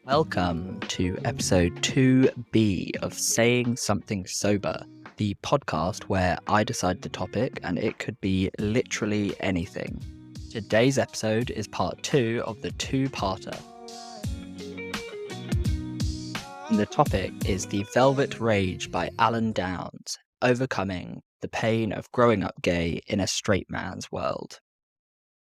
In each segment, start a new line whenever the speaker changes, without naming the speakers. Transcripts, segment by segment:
Welcome to episode 2B of Saying Something Sober, the podcast where I decide the topic and it could be literally anything. Today's episode is part 2 of the two-parter. And the topic is The Velvet Rage by Alan Downs, overcoming the pain of growing up gay in a straight man's world.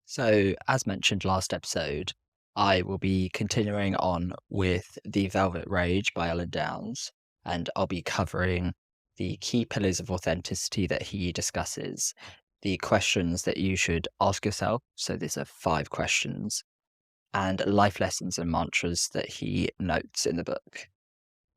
So, as mentioned last episode, I will be continuing on with The Velvet Rage by Alan Downs, and I'll be covering the key pillars of authenticity that he discusses, the questions that you should ask yourself. So these are 5 questions, and life lessons and mantras that he notes in the book.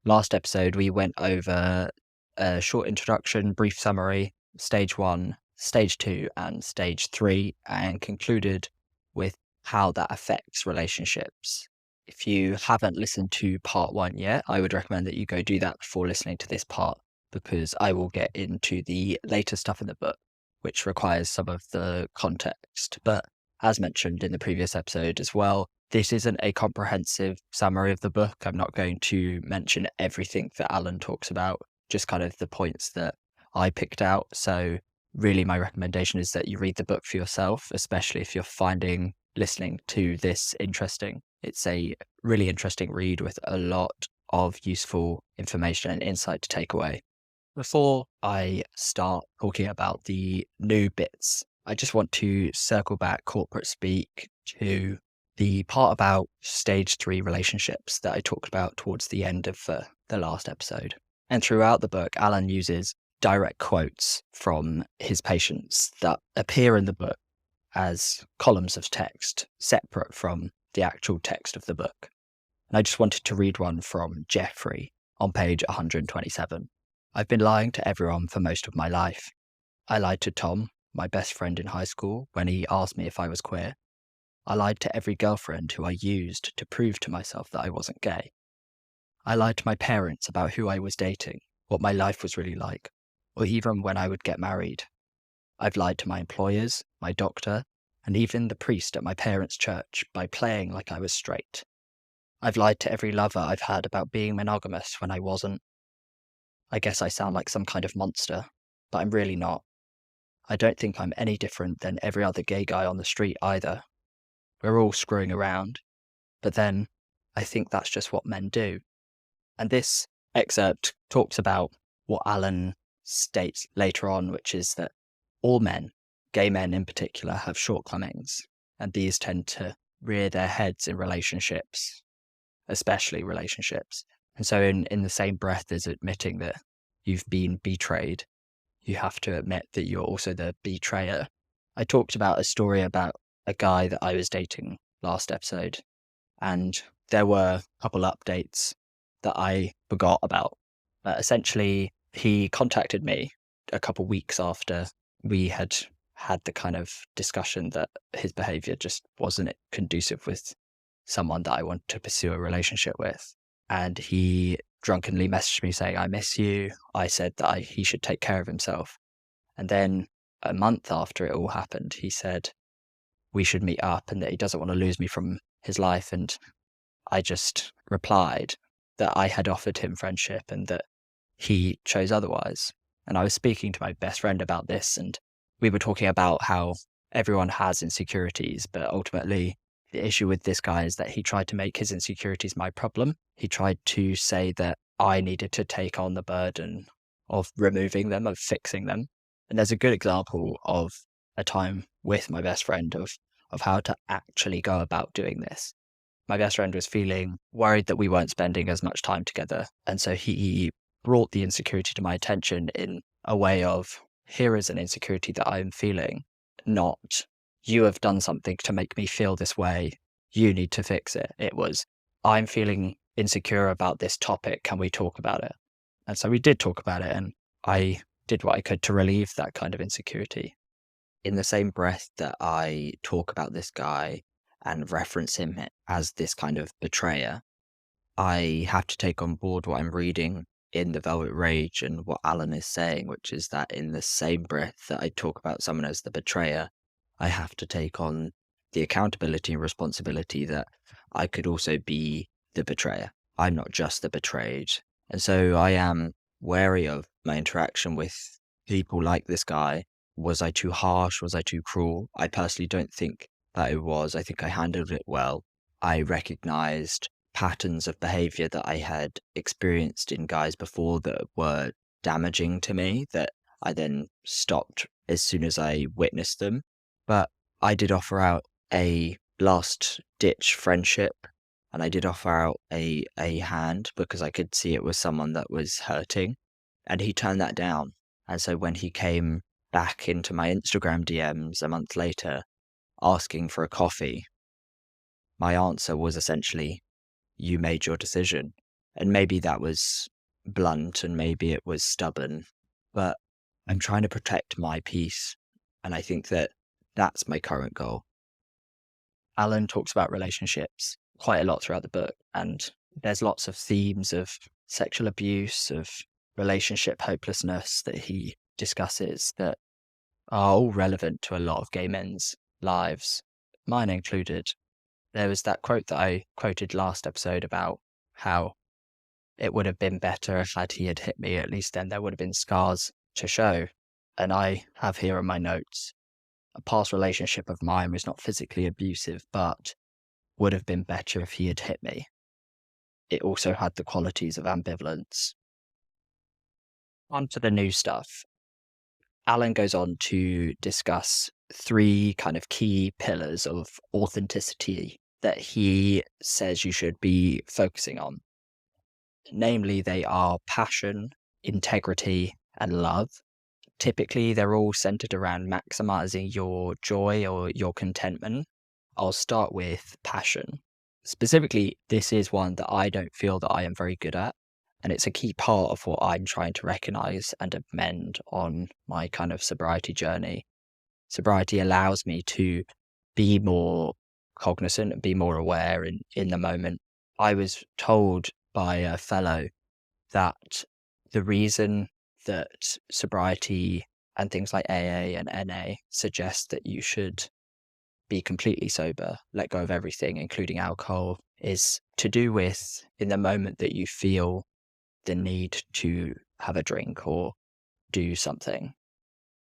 Last episode, we went over a short introduction, brief summary, stage 1, stage 2, and stage 3, and concluded with how that affects relationships. If you haven't listened to part 1 yet, I would recommend that you go do that before listening to this part, because I will get into the later stuff in the book, which requires some of the context. But as mentioned in the previous episode as well, this isn't a comprehensive summary of the book. I'm not going to mention everything that Alan talks about, just kind of the points that I picked out. So really my recommendation is that you read the book for yourself, especially if you're finding listening to this interesting. It's a really interesting read with a lot of useful information and insight to take away. Before I start talking about the new bits, I just want to circle back corporate speak to the part about stage 3 relationships that I talked about towards the end of the last episode. And throughout the book, Alan uses direct quotes from his patients that appear in the book as columns of text separate from the actual text of the book. And I just wanted to read one from Jeffrey on page 127. I've been lying to everyone for most of my life. I lied to Tom, my best friend in high school, when he asked me if I was queer. I lied to every girlfriend who I used to prove to myself that I wasn't gay. I lied to my parents about who I was dating, what my life was really like, or even when I would get married. I've lied to my employers, my doctor, and even the priest at my parents' church by playing like I was straight. I've lied to every lover I've had about being monogamous when I wasn't. I guess I sound like some kind of monster, but I'm really not. I don't think I'm any different than every other gay guy on the street either. We're all screwing around, but then I think that's just what men do. And this excerpt talks about what Alan states later on, which is that all men, gay men in particular, have shortcomings, and these tend to rear their heads in relationships, especially relationships. And so in the same breath as admitting that you've been betrayed, you have to admit that you're also the betrayer. I talked about a story about a guy that I was dating last episode, and there were a couple updates that I forgot about. Essentially, he contacted me a couple weeks after we had the kind of discussion that his behavior just wasn't conducive with someone that I wanted to pursue a relationship with. And he drunkenly messaged me saying, I miss you. I said that he should take care of himself. And then a month after it all happened, he said we should meet up and that he doesn't want to lose me from his life. And I just replied that I had offered him friendship and that he chose otherwise. And I was speaking to my best friend about this, and we were talking about how everyone has insecurities, but ultimately the issue with this guy is that he tried to make his insecurities my problem. He tried to say that I needed to take on the burden of removing them, of fixing them. And there's a good example of a time with my best friend of how to actually go about doing this. My best friend was feeling worried that we weren't spending as much time together. And so he brought the insecurity to my attention in a way of, here is an insecurity that I'm feeling, not you have done something to make me feel this way, you need to fix it. It was, I'm feeling insecure about this topic, can we talk about it? And so we did talk about it, and I did what I could to relieve that kind of insecurity. In the same breath that I talk about this guy and reference him as this kind of betrayer, I have to take on board what I'm reading in The Velvet Rage and what Alan is saying, which is that in the same breath that I talk about someone as the betrayer, I have to take on the accountability and responsibility that I could also be the betrayer. I'm not just the betrayed. And so I am wary of my interaction with people like this guy. Was I too harsh? Was I too cruel? I personally don't think that it was. I think I handled it well. I recognized patterns of behavior that I had experienced in guys before that were damaging to me that I then stopped as soon as I witnessed them. But I did offer out a last ditch friendship, and I did offer out a hand because I could see it was someone that was hurting, and he turned that down. And so when he came back into my Instagram DMs a month later asking for a coffee, my answer was essentially, "You made your decision." And maybe that was blunt and maybe it was stubborn, but I'm trying to protect my peace. And I think that that's my current goal. Alan talks about relationships quite a lot throughout the book, and there's lots of themes of sexual abuse, of relationship hopelessness that he discusses that are all relevant to a lot of gay men's lives, mine included. There was that quote that I quoted last episode about how it would have been better if had he had hit me, at least then there would have been scars to show. And I have here in my notes, a past relationship of mine was not physically abusive, but would have been better if he had hit me. It also had the qualities of ambivalence. On to the new stuff. Alan goes on to discuss three kind of key pillars of authenticity that he says you should be focusing on. Namely, they are passion, integrity, and love. Typically, they're all centered around maximizing your joy or your contentment. I'll start with passion. Specifically, this is one that I don't feel that I am very good at. And it's a key part of what I'm trying to recognize and amend on my kind of sobriety journey. Sobriety allows me to be more cognizant and be more aware in the moment. I was told by a fellow that the reason that sobriety and things like AA and NA suggest that you should be completely sober, let go of everything, including alcohol, is to do with in the moment that you feel the need to have a drink or do something,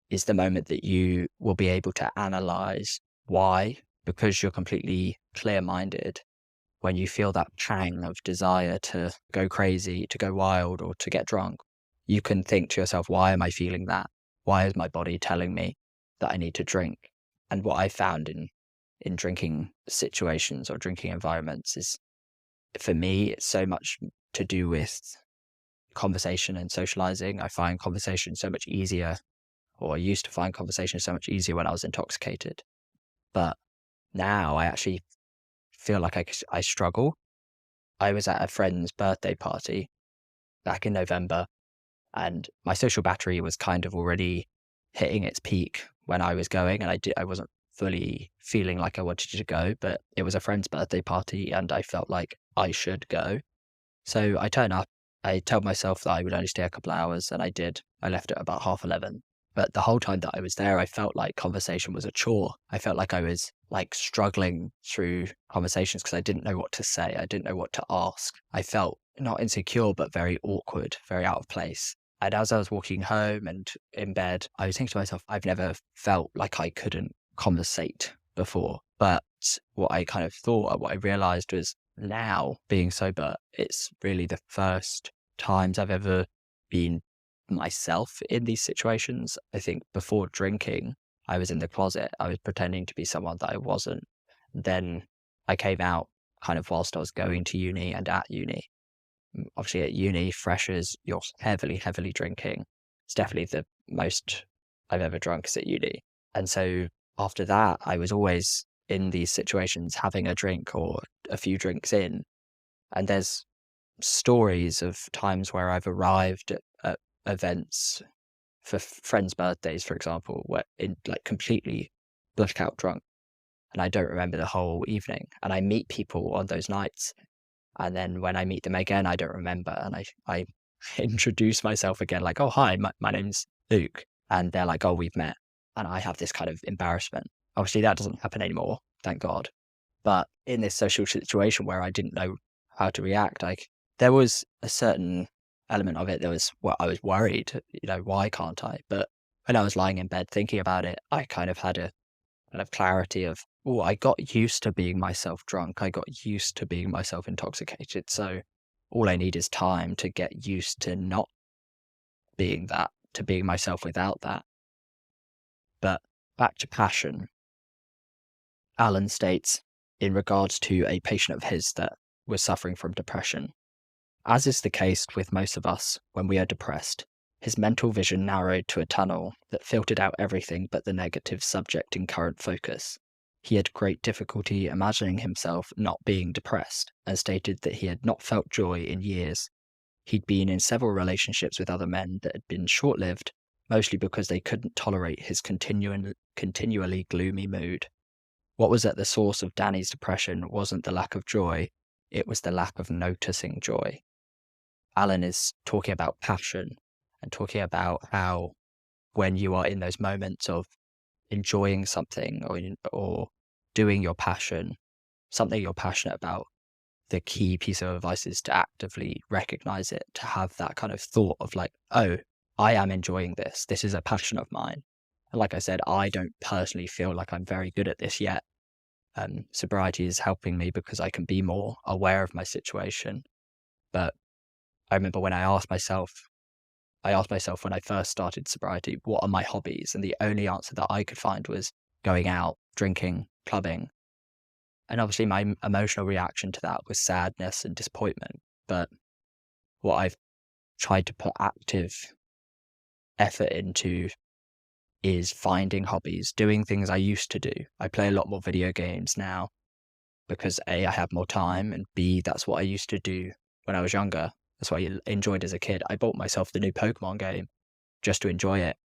is the moment that you will be able to analyze why, because you're completely clear minded. When you feel that pang of desire to go crazy, to go wild, or to get drunk, you can think to yourself, why am I feeling that? Why is my body telling me that I need to drink? And what I found in drinking situations or drinking environments is, for me, it's so much to do with conversation and socializing. I find conversation so much easier, or I used to find conversation so much easier when I was intoxicated. But now I actually feel like I struggle. I was at a friend's birthday party back in November, and my social battery was kind of already hitting its peak when I was going, and I wasn't fully feeling like I wanted to go, but it was a friend's birthday party and I felt like I should go. So I turn up, I told myself that I would only stay a couple of hours, and I did. I left at about 11:30. But the whole time that I was there, I felt like conversation was a chore. I felt like I was like struggling through conversations because I didn't know what to say. I didn't know what to ask. I felt not insecure, but very awkward, very out of place. And as I was walking home and in bed, I was thinking to myself, I've never felt like I couldn't conversate before. But what I kind of thought, what I realized was now being sober, it's really the first times I've ever been myself in these situations. I think before drinking, I was in the closet. I was pretending to be someone that I wasn't. Then I came out kind of whilst I was going to uni and at uni. Obviously at uni, freshers, you're heavily, heavily drinking. It's definitely the most I've ever drunk is at uni. And so after that, I was always in these situations having a drink or a few drinks in. And there's stories of times where I've arrived at events for friends' birthdays, for example, where in like completely blackout drunk, and I don't remember the whole evening. And I meet people on those nights, and then when I meet them again, I don't remember, and I introduce myself again, like, oh hi, my name's Luke, and they're like, oh, we've met, and I have this kind of embarrassment. Obviously, that doesn't happen anymore, thank God. But in this social situation where I didn't know how to react, there was a certain element of it. I was worried, why can't I? But when I was lying in bed thinking about it, I kind of had a kind of clarity of, oh, I got used to being myself drunk. I got used to being myself intoxicated. So all I need is time to get used to not being that, to being myself without that. But back to passion, Alan states in regards to a patient of his that was suffering from depression, as is the case with most of us when we are depressed, his mental vision narrowed to a tunnel that filtered out everything but the negative subject in current focus. He had great difficulty imagining himself not being depressed, and stated that he had not felt joy in years. He'd been in several relationships with other men that had been short-lived, mostly because they couldn't tolerate his continually gloomy mood. What was at the source of Danny's depression wasn't the lack of joy, it was the lack of noticing joy. Alan is talking about passion and talking about how when you are in those moments of enjoying something or doing your passion, something you're passionate about, the key piece of advice is to actively recognize it, to have that kind of thought of like, oh, I am enjoying this. This is a passion of mine. And like I said, I don't personally feel like I'm very good at this yet. Sobriety is helping me because I can be more aware of my situation. But I remember when I asked myself when I first started sobriety, what are my hobbies? And the only answer that I could find was going out, drinking, clubbing. And obviously my emotional reaction to that was sadness and disappointment. But what I've tried to put active effort into is finding hobbies, doing things I used to do. I play a lot more video games now because A, I have more time, and B, that's what I used to do when I was younger. That's what I enjoyed as a kid. I bought myself the new Pokemon game just to enjoy it,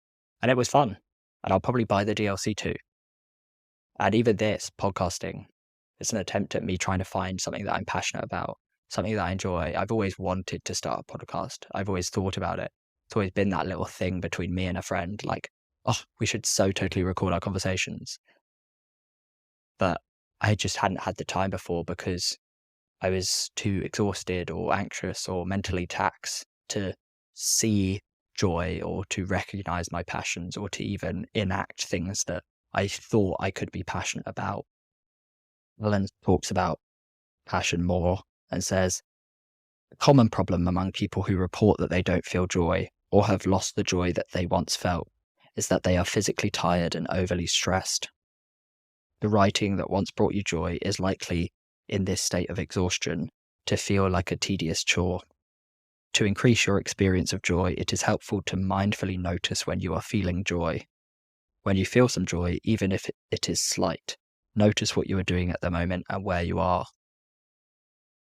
and it was fun. And I'll probably buy the DLC too. And even this, podcasting, it's an attempt at me trying to find something that I'm passionate about, something that I enjoy. I've always wanted to start a podcast. I've always thought about it. It's always been that little thing between me and a friend, like, oh, we should so totally record our conversations. But I just hadn't had the time before because I was too exhausted or anxious or mentally taxed to see joy or to recognize my passions or to even enact things that I thought I could be passionate about. Alan talks about passion more and says, a common problem among people who report that they don't feel joy or have lost the joy that they once felt is that they are physically tired and overly stressed. The writing that once brought you joy is likely, in this state of exhaustion, to feel like a tedious chore. To increase your experience of joy, it is helpful to mindfully notice when you are feeling joy. When you feel some joy, even if it is slight, notice what you are doing at the moment and where you are.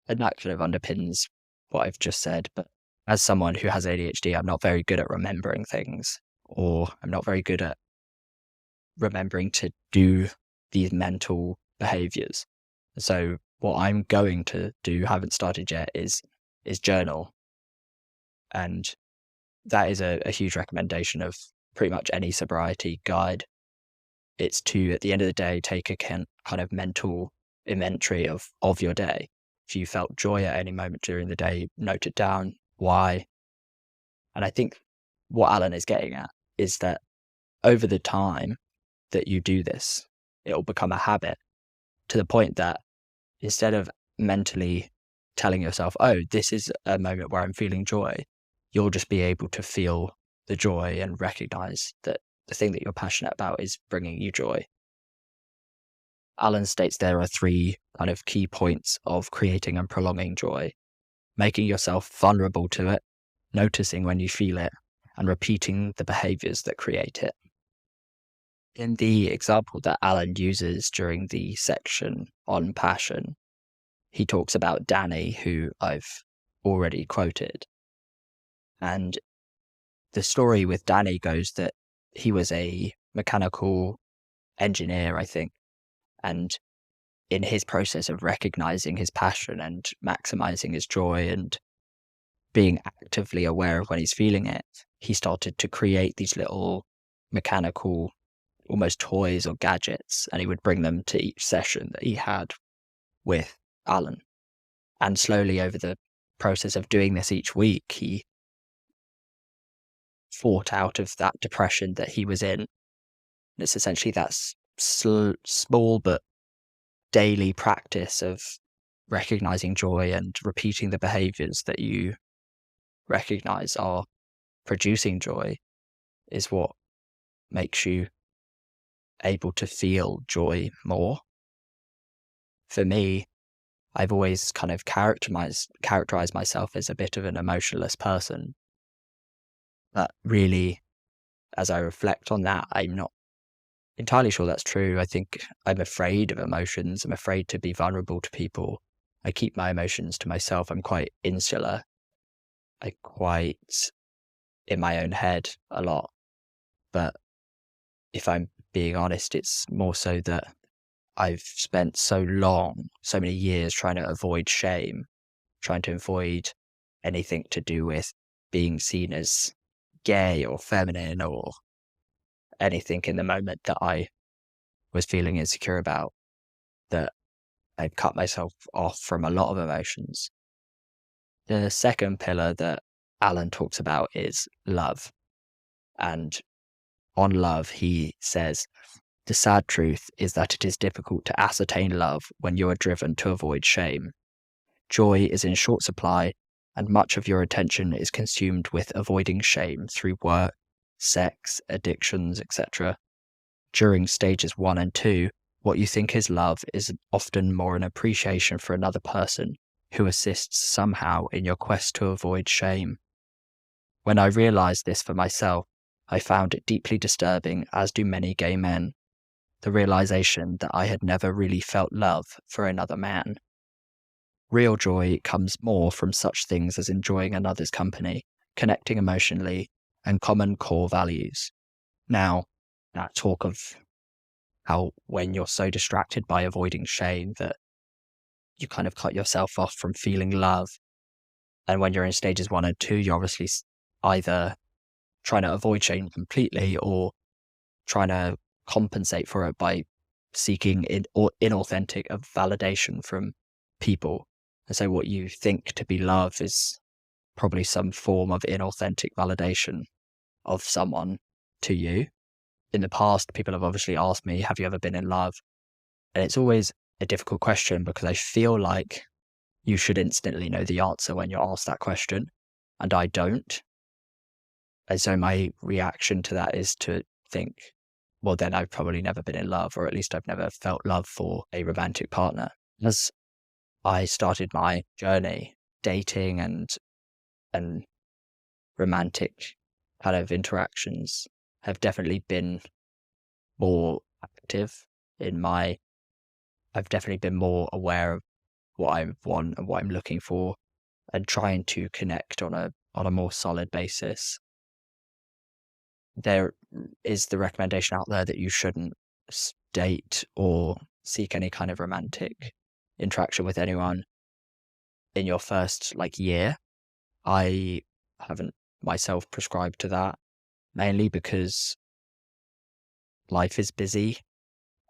And that kind of underpins what I've just said, but as someone who has ADHD, I'm not very good at remembering things, or I'm not very good at remembering to do these mental behaviors. So what I'm going to do, haven't started yet, is journal. And that is a huge recommendation of pretty much any sobriety guide. It's to, at the end of the day, take a kind of mental inventory of your day. If you felt joy at any moment during the day, note it down. Why? And I think what Alan is getting at is that over the time that you do this, it will become a habit to the point that instead of mentally telling yourself, oh, this is a moment where I'm feeling joy, you'll just be able to feel the joy and recognize that the thing that you're passionate about is bringing you joy. Alan states there are 3 kind of key points of creating and prolonging joy: making yourself vulnerable to it, noticing when you feel it, and repeating the behaviors that create it. In the example that Alan uses during the section on passion, he talks about Danny, who I've already quoted. And the story with Danny goes that he was a mechanical engineer, I think. And in his process of recognizing his passion and maximizing his joy and being actively aware of when he's feeling it, he started to create these little mechanical almost toys or gadgets, and he would bring them to each session that he had with Alan. And slowly over the process of doing this each week, he fought out of that depression that he was in. And it's essentially that small but daily practice of recognizing joy and repeating the behaviors that you recognize are producing joy is what makes you able to feel joy more. For me, I've always kind of characterized myself as a bit of an emotionless person. But really, as I reflect on that, I'm not entirely sure that's true. I think I'm afraid of emotions. I'm afraid to be vulnerable to people. I keep my emotions to myself. I'm quite insular. I quite in my own head a lot. But if I'm being honest, it's more so that I've spent so many years trying to avoid shame, trying to avoid anything to do with being seen as gay or feminine or anything in the moment that I was feeling insecure about, that I've cut myself off from a lot of emotions. The second pillar that Alan talks about is love. And on love, he says, the sad truth is that it is difficult to ascertain love when you are driven to avoid shame. Joy is in short supply, and much of your attention is consumed with avoiding shame through work, sex, addictions, etc. During stages 1 and 2, what you think is love is often more an appreciation for another person who assists somehow in your quest to avoid shame. When I realized this for myself, I found it deeply disturbing, as do many gay men, the realization that I had never really felt love for another man. Real joy comes more from such things as enjoying another's company, connecting emotionally, and common core values. Now, that talk of how when you're so distracted by avoiding shame that you kind of cut yourself off from feeling love, and when you're in stages 1 and 2, you're obviously either trying to avoid shame completely or trying to compensate for it by seeking inauthentic validation from people. And so what you think to be love is probably some form of inauthentic validation of someone to you. In the past, people have obviously asked me, have you ever been in love? And it's always a difficult question because I feel like you should instantly know the answer when you're asked that question, and I don't. And so my reaction to that is to think, well, then I've probably never been in love, or at least I've never felt love for a romantic partner. As I started my journey, dating and romantic kind of interactions have definitely been more active I've definitely been more aware of what I want and what I'm looking for and trying to connect on a more solid basis. There is the recommendation out there that you shouldn't date or seek any kind of romantic interaction with anyone in your first year. I haven't myself prescribed to that, mainly because life is busy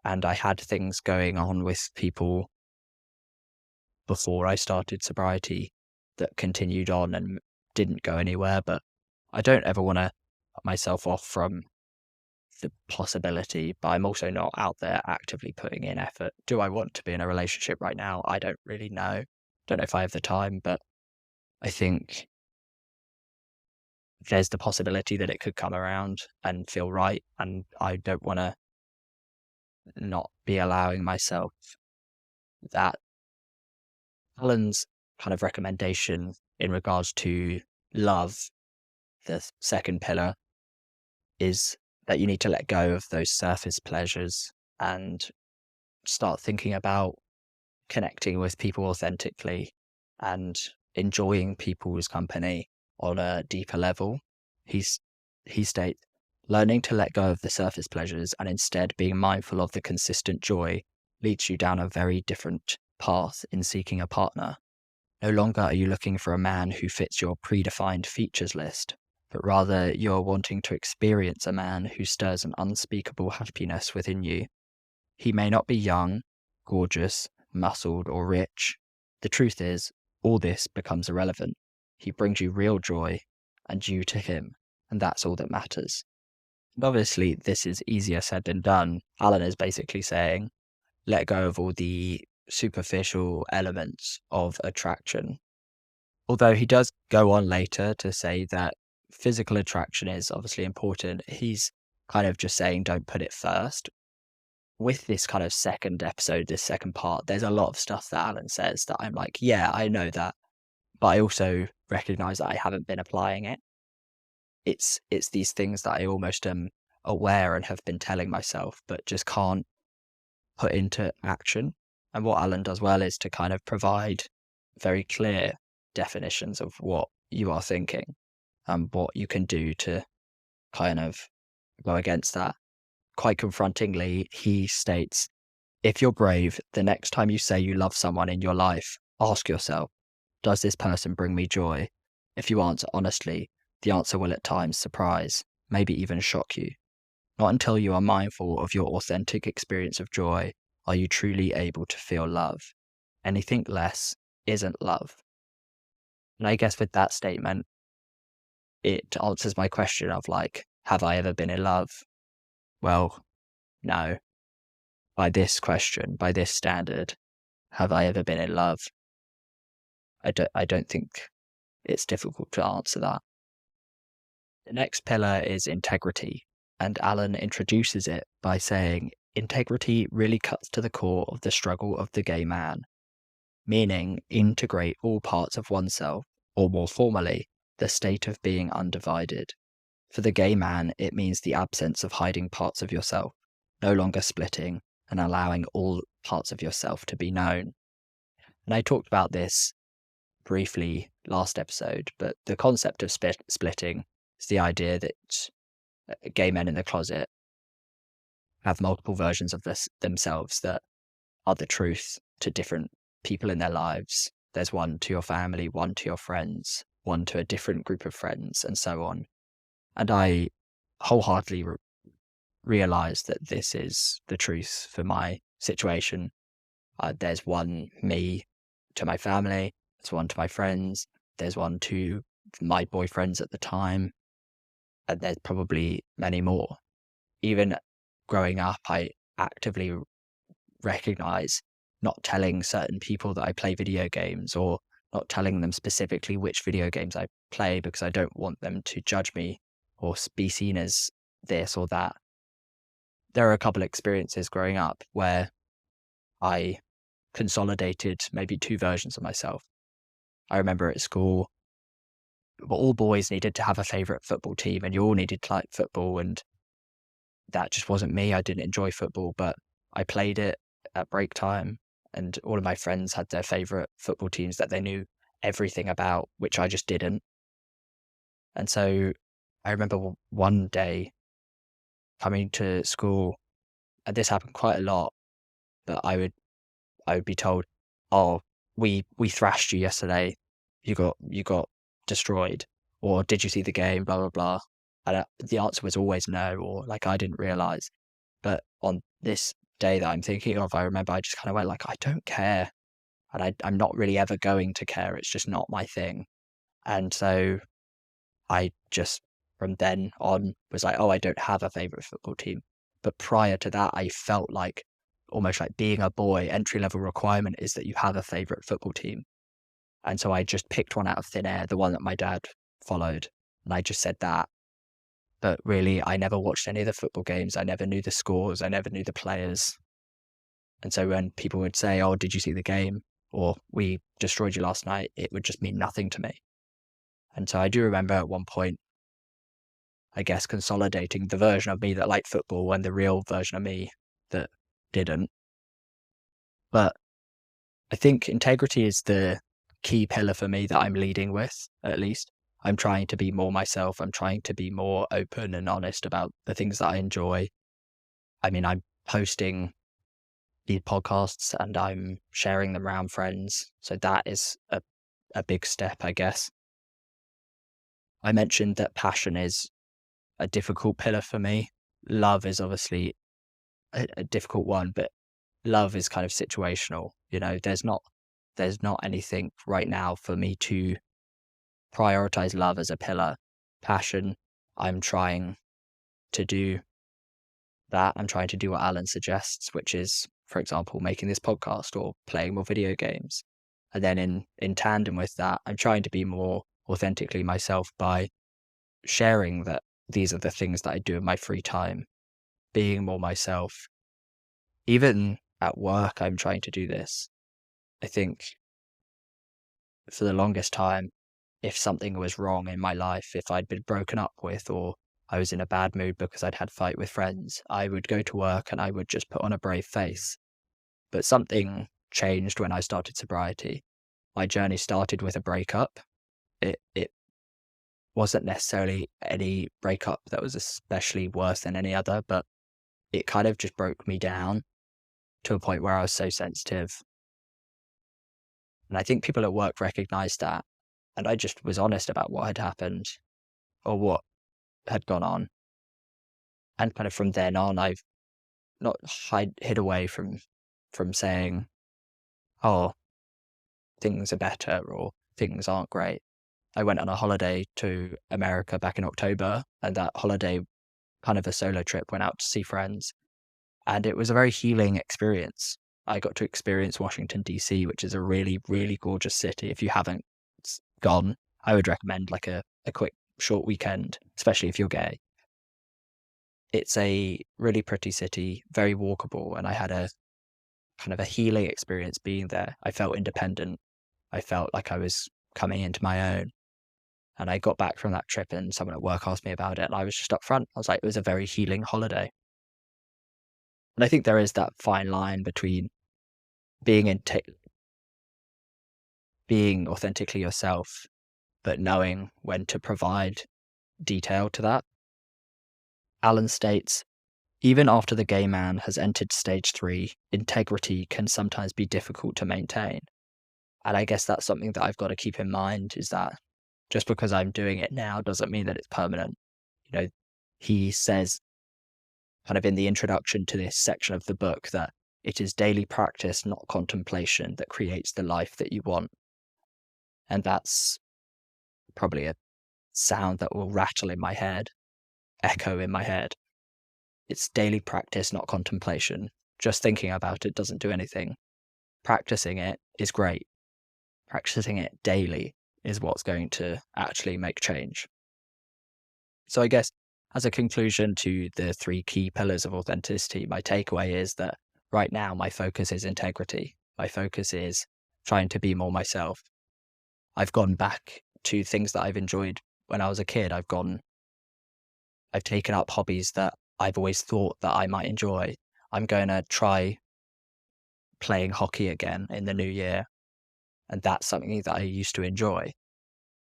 and I had things going on with people before I started sobriety that continued on and didn't go anywhere. But I don't ever want to cut myself off from the possibility, but I'm also not out there actively putting in effort. Do I want to be in a relationship right now? I don't really know. Don't know if I have the time, but I think there's the possibility that it could come around and feel right. And I don't want to not be allowing myself that. Alan's kind of recommendation in regards to love, the second pillar, is that you need to let go of those surface pleasures and start thinking about connecting with people authentically and enjoying people's company on a deeper level. He states, learning to let go of the surface pleasures and instead being mindful of the consistent joy leads you down a very different path in seeking a partner. No longer are you looking for a man who fits your predefined features list, but rather you're wanting to experience a man who stirs an unspeakable happiness within you. He may not be young, gorgeous, muscled, or rich. The truth is, all this becomes irrelevant. He brings you real joy, and you to him, and that's all that matters. And obviously, this is easier said than done. Alan is basically saying, let go of all the superficial elements of attraction. Although he does go on later to say that physical attraction is obviously important, he's kind of just saying don't put it first. With this kind of second episode, this second part, there's a lot of stuff that Alan says that I'm like, yeah, I know that, but I also recognize that I haven't been applying it. It's these things that I almost am aware and have been telling myself, but just can't put into action. And what Alan does well is to kind of provide very clear definitions of what you are thinking and what you can do to kind of go against that. Quite confrontingly, he states, if you're brave, the next time you say you love someone in your life, ask yourself, does this person bring me joy? If you answer honestly, the answer will at times surprise, maybe even shock you. Not until you are mindful of your authentic experience of joy are you truly able to feel love. Anything less isn't love. And I guess with that statement, it answers my question of like, have I ever been in love? Well, no. By this question, by this standard, have I ever been in love? I don't think it's difficult to answer that. The next pillar is integrity, and Alan introduces it by saying, integrity really cuts to the core of the struggle of the gay man, meaning integrate all parts of oneself, or more formally, the state of being undivided. For the gay man, it means the absence of hiding parts of yourself, no longer splitting and allowing all parts of yourself to be known. And I talked about this briefly last episode, but the concept of splitting is the idea that gay men in the closet have multiple versions of themselves that are the truth to different people in their lives. There's one to your family, one to your friends, one to a different group of friends, and so on. And I wholeheartedly realize that this is the truth for my situation. There's one me to my family, there's one to my friends, there's one to my boyfriends at the time, and there's probably many more. Even growing up, I actively recognize not telling certain people that I play video games or not telling them specifically which video games I play because I don't want them to judge me or be seen as this or that. There are a couple experiences growing up where I consolidated maybe two versions of myself. I remember at school, all boys needed to have a favorite football team and you all needed to like football, and that just wasn't me. I didn't enjoy football, but I played it at break time, and all of my friends had their favorite football teams that they knew everything about, which I just didn't. And so I remember one day coming to school, and this happened quite a lot, but I would be told, "Oh, we thrashed you yesterday. You got destroyed." Or, "Did you see the game?" Blah blah blah. And the answer was always no, or like I didn't realize. But on this day that I'm thinking of, I remember I just kind of went like, I don't care, and I'm not really ever going to care. It's just not my thing. And so I just from then on was like, oh, I don't have a favorite football team. But prior to that, I felt like almost like being a boy, entry level requirement is that you have a favorite football team. And so I just picked one out of thin air, the one that my dad followed. And I just said that. But really, I never watched any of the football games. I never knew the scores. I never knew the players. And so when people would say, oh, did you see the game? Or we destroyed you last night, it would just mean nothing to me. And so I do remember at one point, I guess, consolidating the version of me that liked football and the real version of me that didn't. But I think integrity is the key pillar for me that I'm leading with, at least. I'm trying to be more myself. I'm trying to be more open and honest about the things that I enjoy. I mean, I'm posting these podcasts and I'm sharing them around friends. So that is a big step, I guess. I mentioned that passion is a difficult pillar for me. Love is obviously a difficult one, but love is kind of situational. There's not anything right now for me to prioritize love as a pillar. Passion, I'm trying to do that. I'm trying to do what Alan suggests, which is, for example, making this podcast or playing more video games. And then in tandem with that, I'm trying to be more authentically myself by sharing that these are the things that I do in my free time, being more myself. Even at work, I'm trying to do this. I think for the longest time, if something was wrong in my life, if I'd been broken up with, or I was in a bad mood because I'd had a fight with friends, I would go to work and I would just put on a brave face. But something changed when I started sobriety. My journey started with a breakup. It wasn't necessarily any breakup that was especially worse than any other, but it kind of just broke me down to a point where I was so sensitive. And I think people at work recognized that. And I just was honest about what had happened or what had gone on. And kind of from then on, I've not hid away from saying, oh, things are better or things aren't great. I went on a holiday to America back in October, and that holiday, kind of a solo trip, went out to see friends. And it was a very healing experience. I got to experience Washington, D.C., which is a really, really gorgeous city. If you haven't gone, I would recommend like a quick, short weekend, especially if you're gay. It's a really pretty city, very walkable, and I had a kind of a healing experience being there. I felt independent. I felt like I was coming into my own. And I got back from that trip and someone at work asked me about it, and I was just upfront. I was like, it was a very healing holiday. And I think there is that fine line between being being authentically yourself, but knowing when to provide detail to that. Alan states, even after the gay man has entered stage 3, integrity can sometimes be difficult to maintain. And I guess that's something that I've got to keep in mind, is that just because I'm doing it now doesn't mean that it's permanent. He says kind of in the introduction to this section of the book that it is daily practice, not contemplation, that creates the life that you want. And that's probably a sound that will rattle in my head, echo in my head. It's daily practice, not contemplation. Just thinking about it doesn't do anything. Practicing it is great. Practicing it daily is what's going to actually make change. So I guess as a conclusion to the 3 key pillars of authenticity, my takeaway is that right now my focus is integrity. My focus is trying to be more myself. I've gone back to things that I've enjoyed when I was a kid. I've taken up hobbies that I've always thought that I might enjoy. I'm going to try playing hockey again in the new year. And that's something that I used to enjoy,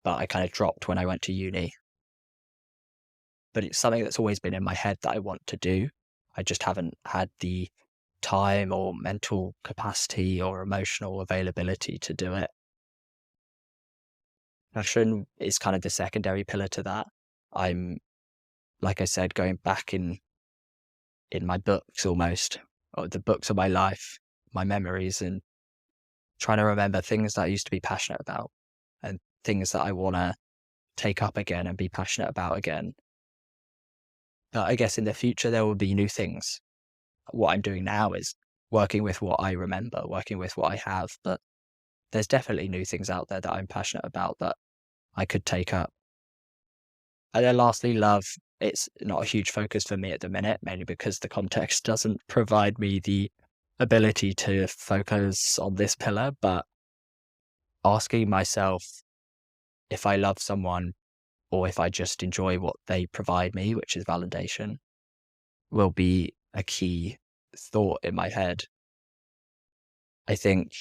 but I kind of dropped when I went to uni. But it's something that's always been in my head that I want to do. I just haven't had the time or mental capacity or emotional availability to do it. Passion is kind of the secondary pillar to that. I'm, like I said, going back in my books almost, or the books of my life, my memories, and trying to remember things that I used to be passionate about and things that I want to take up again and be passionate about again. But I guess in the future, there will be new things. What I'm doing now is working with what I remember, working with what I have. But there's definitely new things out there that I'm passionate about that I could take up. And then lastly, love. It's not a huge focus for me at the minute, mainly because the context doesn't provide me the ability to focus on this pillar. But asking myself if I love someone or if I just enjoy what they provide me, which is validation, will be a key thought in my head. I think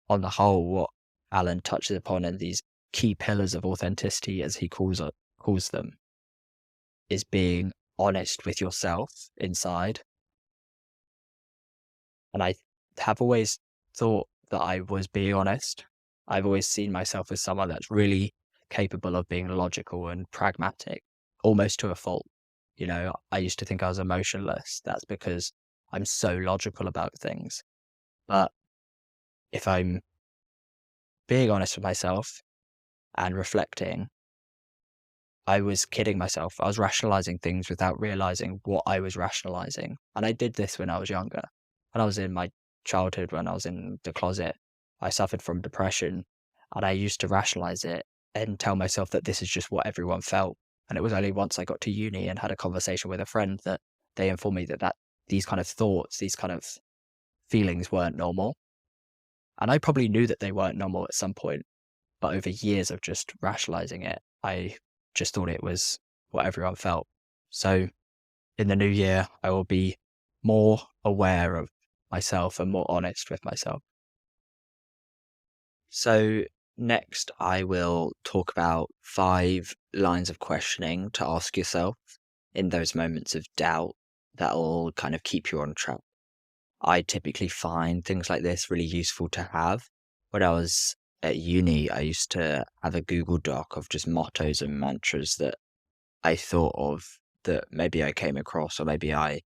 on the whole, what Alan touches upon in these key pillars of authenticity, as he calls them, is being honest with yourself inside. And I have always thought that I was being honest. I've always seen myself as someone that's really capable of being logical and pragmatic, almost to a fault. I used to think I was emotionless. That's because I'm so logical about things. But if I'm being honest with myself and reflecting, I was kidding myself. I was rationalizing things without realizing what I was rationalizing. And I did this when I was younger. When I was in my childhood, when I was in the closet, I suffered from depression and I used to rationalize it and tell myself that this is just what everyone felt. And it was only once I got to uni and had a conversation with a friend that they informed me that these kind of thoughts, these kind of feelings weren't normal. And I probably knew that they weren't normal at some point, but over years of just rationalizing it, I just thought it was what everyone felt. So in the new year, I will be more aware of myself and more honest with myself. So next, I will talk about 5 lines of questioning to ask yourself in those moments of doubt that will kind of keep you on track. I typically find things like this really useful to have. When I was at uni, I used to have a Google Doc of just mottos and mantras that I thought of, that maybe I came across or maybe I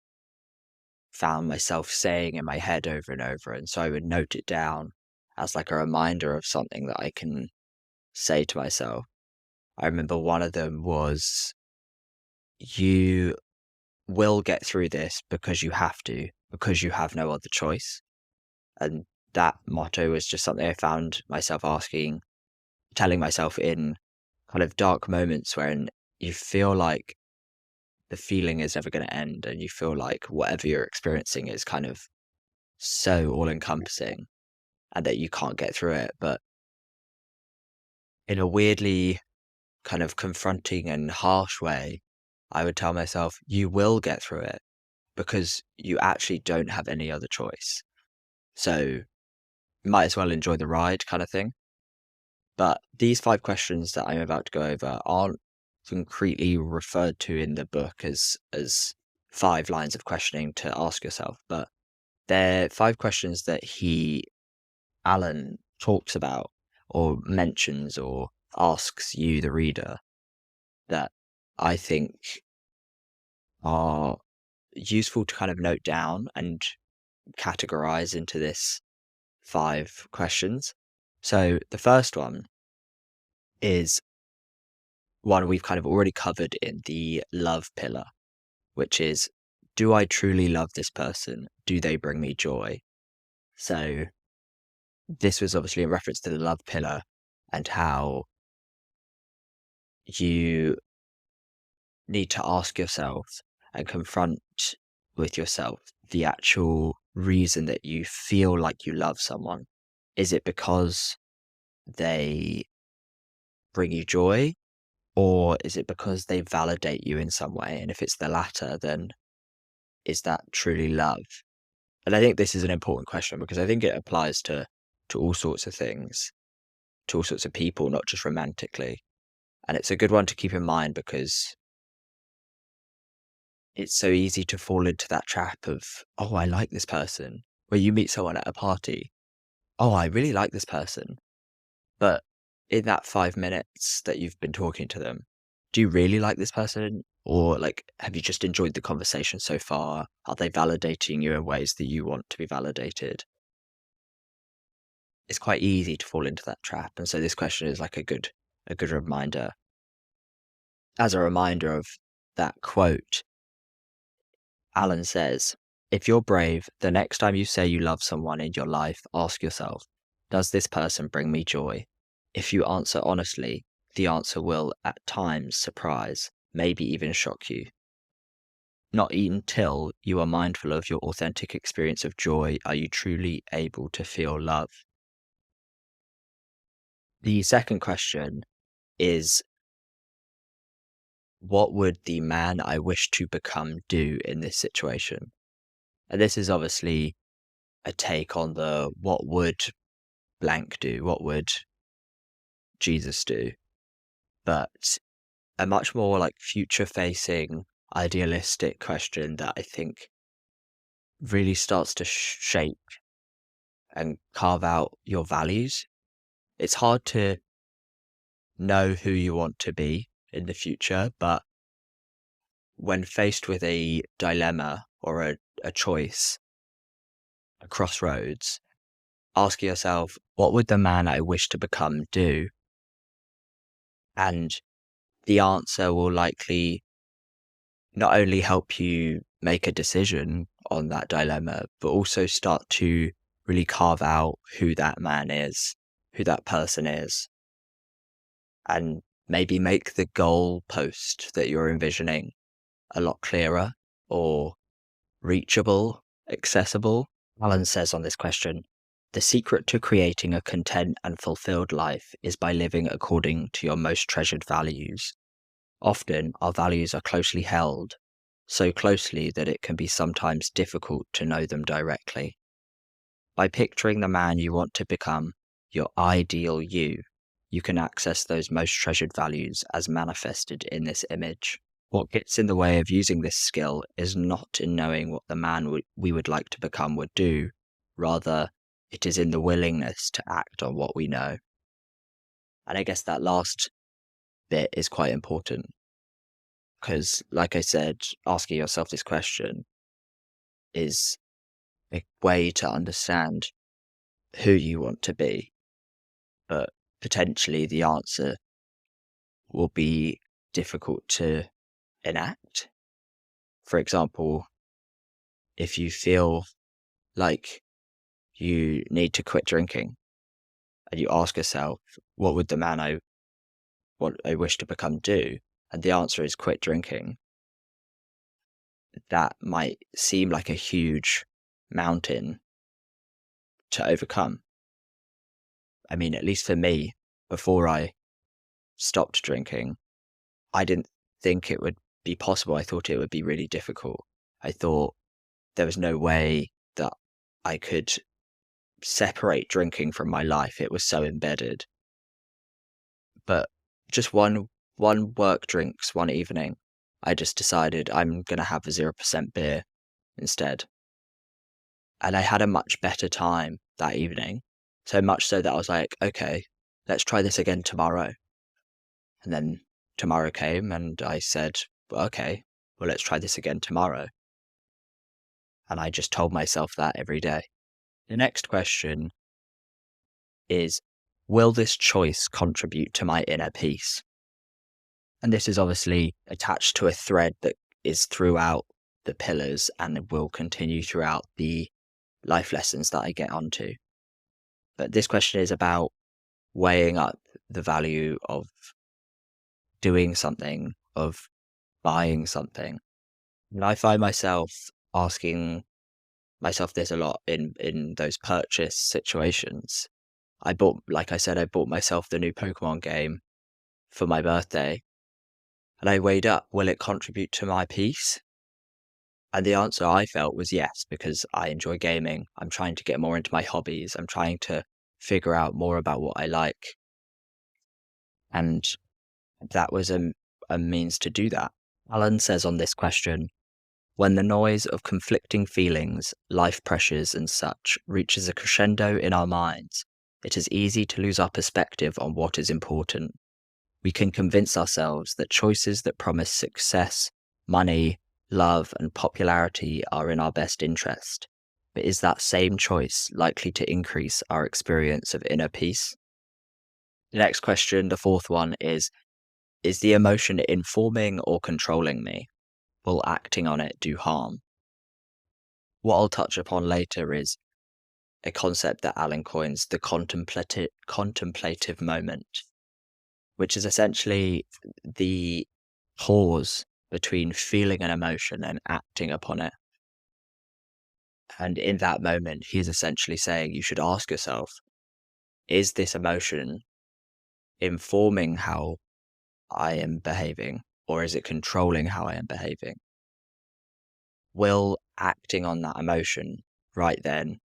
found myself saying in my head over and over. And so I would note it down as like a reminder of something that I can say to myself. I remember one of them was, "You will get through this because you have to, because you have no other choice." And that motto was just something I found myself telling myself in kind of dark moments when you feel like the feeling is never going to end and you feel like whatever you're experiencing is kind of so all encompassing and that you can't get through it. But in a weirdly kind of confronting and harsh way, I would tell myself, you will get through it because you actually don't have any other choice. So you might as well enjoy the ride kind of thing. But these 5 questions that I'm about to go over aren't concretely referred to in the book as 5 lines of questioning to ask yourself, but they're 5 questions that Alan, talks about or mentions or asks you, the reader, that I think are useful to kind of note down and categorize into this 5 questions. So the first one is one we've kind of already covered in the love pillar, which is, do I truly love this person? Do they bring me joy? So this was obviously in reference to the love pillar and how you need to ask yourself and confront with yourself the actual reason that you feel like you love someone. Is it because they bring you joy? Or is it because they validate you in some way? And if it's the latter, then is that truly love? And I think this is an important question because I think it applies to all sorts of things, to all sorts of people, not just romantically. And it's a good one to keep in mind because it's so easy to fall into that trap of, oh, I like this person. Where you meet someone at a party, oh, I really like this person. But in that 5 minutes that you've been talking to them, do you really like this person? Or like, have you just enjoyed the conversation so far? Are they validating you in ways that you want to be validated? It's quite easy to fall into that trap. And so this question is like a good reminder. As a reminder of that quote, Alan says, if you're brave, the next time you say you love someone in your life, ask yourself, does this person bring me joy? If you answer honestly, the answer will at times surprise, maybe even shock you. Not until you are mindful of your authentic experience of joy are you truly able to feel love. The second question is, what would the man I wish to become do in this situation? And this is obviously a take on the what would blank do? What would Jesus do? But a much more like future facing, idealistic question that I think really starts to shape and carve out your values. It's hard to know who you want to be in the future, but when faced with a dilemma or a choice, a crossroads, ask yourself, what would the man I wish to become do? And the answer will likely not only help you make a decision on that dilemma, but also start to really carve out who that man is, who that person is, and maybe make the goal post that you're envisioning a lot clearer or reachable, accessible. Alan says on this question, the secret to creating a content and fulfilled life is by living according to your most treasured values. Often, our values are closely held, so closely that it can be sometimes difficult to know them directly. By picturing the man you want to become, your ideal you can access those most treasured values as manifested in this image. What gets in the way of using this skill is not in knowing what the man we would like to become would do. Rather, it is in the willingness to act on what we know. And I guess that last bit is quite important because, like I said, asking yourself this question is a way to understand who you want to be, but potentially the answer will be difficult to enact. For example, if you feel like you need to quit drinking and you ask yourself, what would the man what I wish to become do? And the answer is quit drinking. That might seem like a huge mountain to overcome. I mean, at least for me, before I stopped drinking, I didn't think it would be possible. I thought it would be really difficult. I thought there was no way that I could separate drinking from my life. It was so embedded. But just one work drinks one evening, I just decided I'm gonna have a 0% beer instead. And I had a much better time that evening. So much so that I was like, okay, let's try this again tomorrow. And then tomorrow came and I said, well, okay, well, let's try this again tomorrow. And I just told myself that every day. The next question is, will this choice contribute to my inner peace? And this is obviously attached to a thread that is throughout the pillars and will continue throughout the life lessons that I get onto. But this question is about weighing up the value of doing something, of buying something. And I find myself asking myself this a lot in those purchase situations. Like I said, I bought myself the new Pokemon game for my birthday. And I weighed up, will it contribute to my peace? And the answer I felt was yes, because I enjoy gaming. I'm trying to get more into my hobbies. I'm trying to figure out more about what I like. And that was a means to do that. Alan says on this question, when the noise of conflicting feelings, life pressures, and such reaches a crescendo in our minds, it is easy to lose our perspective on what is important. We can convince ourselves that choices that promise success, money, love, and popularity are in our best interest. But is that same choice likely to increase our experience of inner peace? The next question, the fourth one, is the emotion informing or controlling me? Will acting on it do harm? What I'll touch upon later is a concept that Alan coins, the contemplative moment, which is essentially the pause between feeling an emotion and acting upon it. And in that moment, he's essentially saying you should ask yourself, is this emotion informing how I am behaving, or is it controlling how I am behaving? Will acting on that emotion right then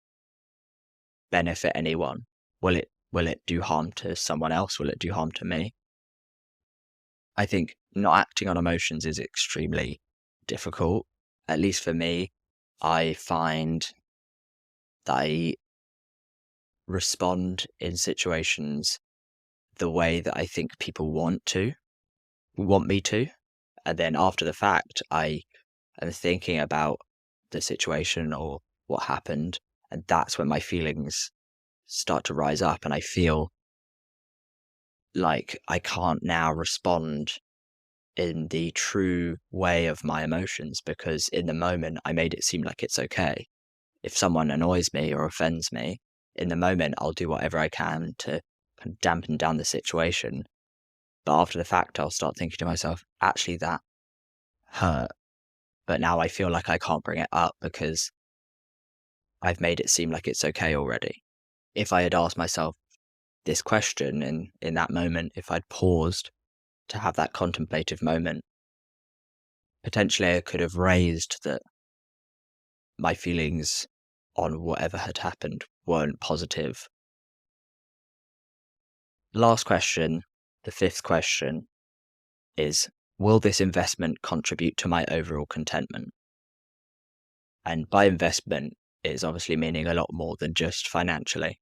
benefit anyone? Will it do harm to someone else? Will it do harm to me? I think not acting on emotions is extremely difficult. At least for me, I find that I respond in situations the way that I think people want me to. And then after the fact, I am thinking about the situation or what happened. And that's when my feelings start to rise up, and I feel like I can't now respond in the true way of my emotions, because in the moment I made it seem like it's okay. If someone annoys me or offends me, in the moment I'll do whatever I can to kind of dampen down the situation. But after the fact, I'll start thinking to myself, actually, that hurt. But now I feel like I can't bring it up because I've made it seem like it's okay already. If I had asked myself this question in that moment, if I'd paused to have that contemplative moment, potentially I could have raised that my feelings on whatever had happened weren't positive. Last question, the fifth question, is, will this investment contribute to my overall contentment? And by investment, it is obviously meaning a lot more than just financially.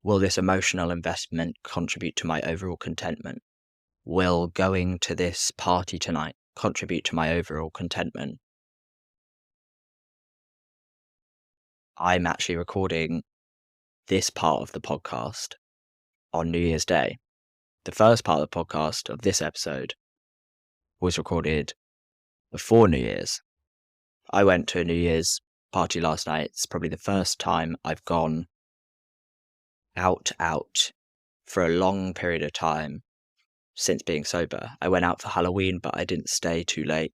Will this emotional investment contribute to my overall contentment? Will going to this party tonight contribute to my overall contentment? I'm actually recording this part of the podcast on New Year's Day. The first part of the podcast of this episode was recorded before New Year's. I went to a New Year's party last night. It's probably the first time I've gone out for a long period of time since being sober. I went out for Halloween, but I didn't stay too late.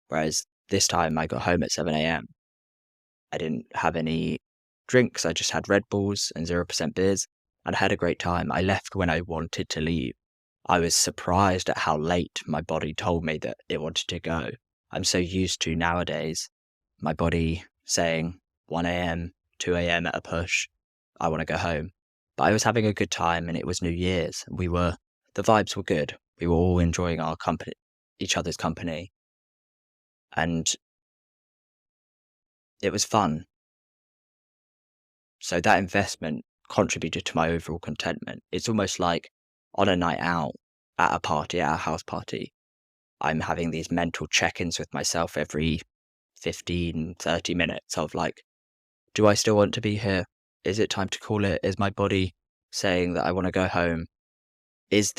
Whereas this time I got home at 7 a.m. I didn't have any drinks. I just had Red Bulls and 0% beers, and I had a great time. I left when I wanted to leave. I was surprised at how late my body told me that it wanted to go. I'm so used to nowadays my body saying 1 a.m., 2 a.m. at a push, I want to go home. But I was having a good time, and it was New Year's. The vibes were good. We were all enjoying our company, each other's company, and it was fun. So that investment contributed to my overall contentment. It's almost like on a night out at a party, at a house party, I'm having these mental check-ins with myself every 15, 30 minutes of like, do I still want to be here? Is it time to call it? Is my body saying that I want to go home? Is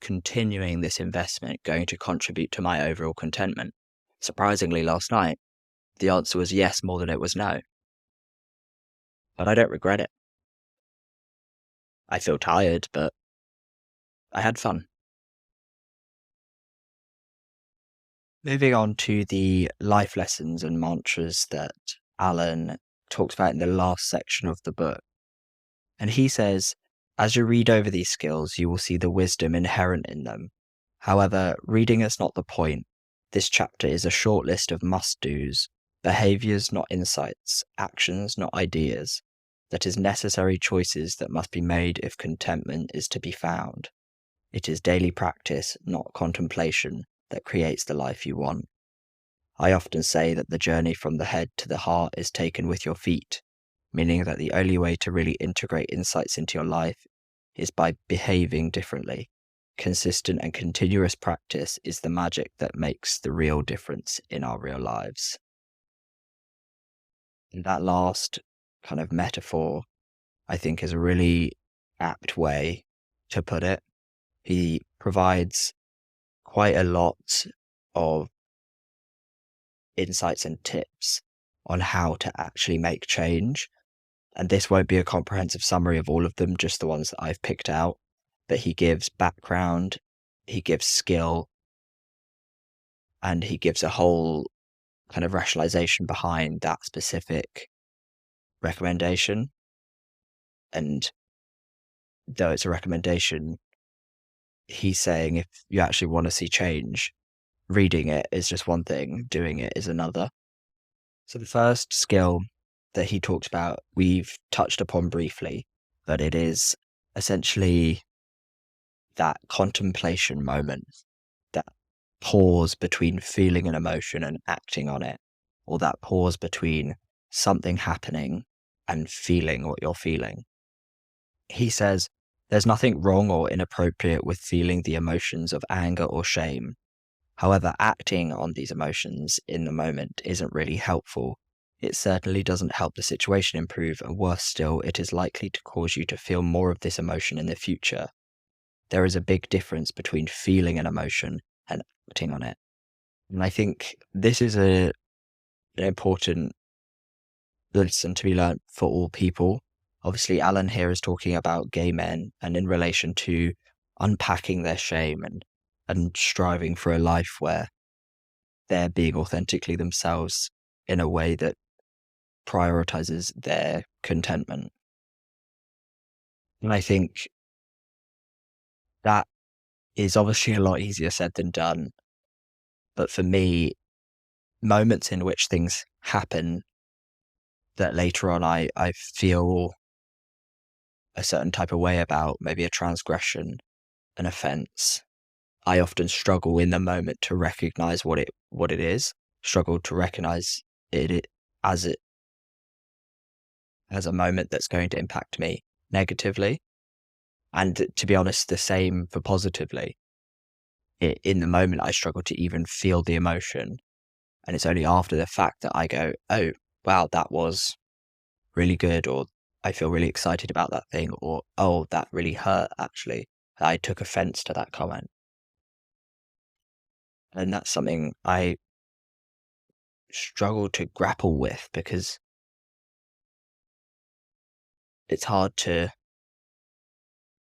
continuing this investment going to contribute to my overall contentment? Surprisingly, last night, the answer was yes more than it was no. But I don't regret it. I feel tired, but I had fun. Moving on to the life lessons and mantras that Alan talks about in the last section of the book. And he says, as you read over these skills, you will see the wisdom inherent in them. However, reading is not the point. This chapter is a short list of must-dos, behaviors not insights, actions not ideas, that is necessary choices that must be made if contentment is to be found. It is daily practice, not contemplation, that creates the life you want. I often say that the journey from the head to the heart is taken with your feet, meaning that the only way to really integrate insights into your life is by behaving differently. Consistent and continuous practice is the magic that makes the real difference in our real lives. And that last kind of metaphor, I think, is a really apt way to put it. He provides quite a lot of insights and tips on how to actually make change. And this won't be a comprehensive summary of all of them, just the ones that I've picked out. But he gives background, he gives skill, and he gives a whole kind of rationalization behind that specific recommendation. And though it's a recommendation, he's saying if you actually want to see change, reading it is just one thing, doing it is another. So the first skill that he talks about, we've touched upon briefly, but it is essentially that contemplation moment, that pause between feeling an emotion and acting on it, or that pause between something happening and feeling what you're feeling. He says, There's nothing wrong or inappropriate with feeling the emotions of anger or shame. However, acting on these emotions in the moment isn't really helpful. It certainly doesn't help the situation improve, and worse still, it is likely to cause you to feel more of this emotion in the future. There is a big difference between feeling an emotion and acting on it. And I think this is an important lesson to be learnt for all people. Obviously, Alan here is talking about gay men and in relation to unpacking their shame and striving for a life where they're being authentically themselves in a way that prioritizes their contentment. And I think that is obviously a lot easier said than done. But for me, moments in which things happen that later on I feel a certain type of way about, maybe a transgression, an offense, I often struggle in the moment to recognize what it is, struggle to recognize it as it as a moment that's going to impact me negatively. And to be honest, the same for positively. In the moment, I struggle to even feel the emotion. And it's only after the fact that I go, oh, wow, that was really good, or I feel really excited about that thing, or oh, that really hurt, actually. I took offense to that comment. And that's something I struggle to grapple with because it's hard to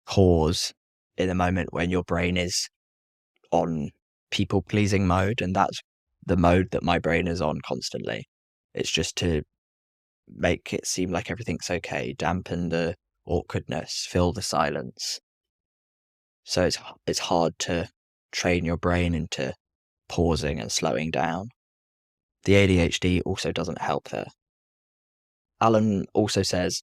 pause in the moment when your brain is on people pleasing mode. And that's the mode that my brain is on constantly. It's just to make it seem like everything's okay, dampen the awkwardness, fill the silence. So it's hard to train your brain into pausing and slowing down. The ADHD also doesn't help there. Alan also says,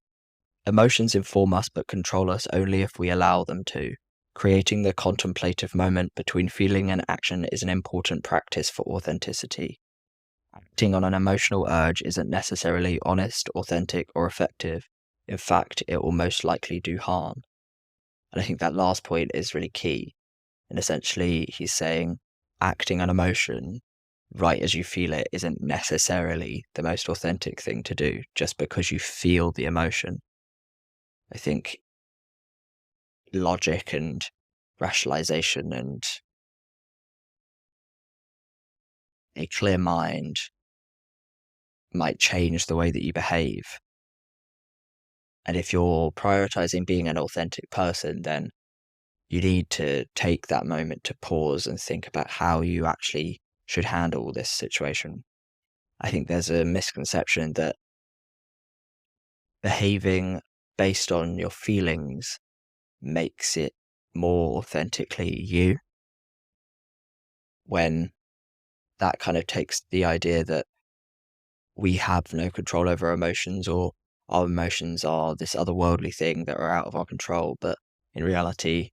emotions inform us but control us only if we allow them to. Creating the contemplative moment between feeling and action is an important practice for authenticity. Acting on an emotional urge isn't necessarily honest, authentic, or effective. In fact, it will most likely do harm. And I think that last point is really key. And essentially, he's saying acting on emotion right as you feel it isn't necessarily the most authentic thing to do just because you feel the emotion. I think logic and rationalization and a clear mind might change the way that you behave. And if you're prioritizing being an authentic person, then you need to take that moment to pause and think about how you actually should handle this situation. I think there's a misconception that behaving based on your feelings makes it more authentically you, when that kind of takes the idea that we have no control over our emotions, or our emotions are this otherworldly thing that are out of our control. But in reality,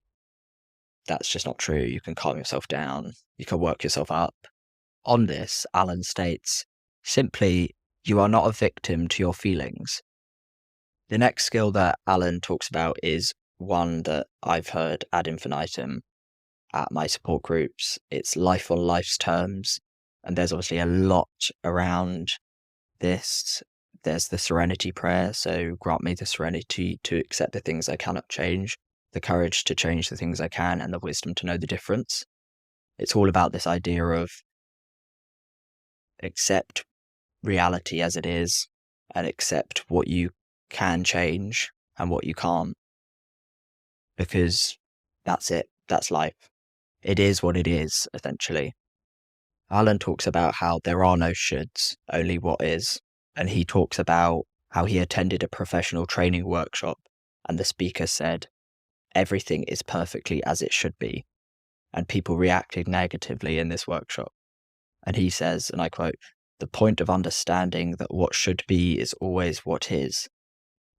that's just not true. You can calm yourself down, you can work yourself up. On this, Alan states, simply, you are not a victim to your feelings. The next skill that Alan talks about is one that I've heard ad infinitum at my support groups. It's life on life's terms. And there's obviously a lot around this. There's the serenity prayer. So grant me the serenity to accept the things I cannot change, the courage to change the things I can, and the wisdom to know the difference. It's all about this idea of accept reality as it is and accept what you can change and what you can't, because that's it. That's life. It is what it is, essentially. Alan talks about how there are no shoulds, only what is. And he talks about how he attended a professional training workshop and the speaker said, everything is perfectly as it should be. And people reacted negatively in this workshop. And he says, and I quote, the point of understanding that what should be is always what is.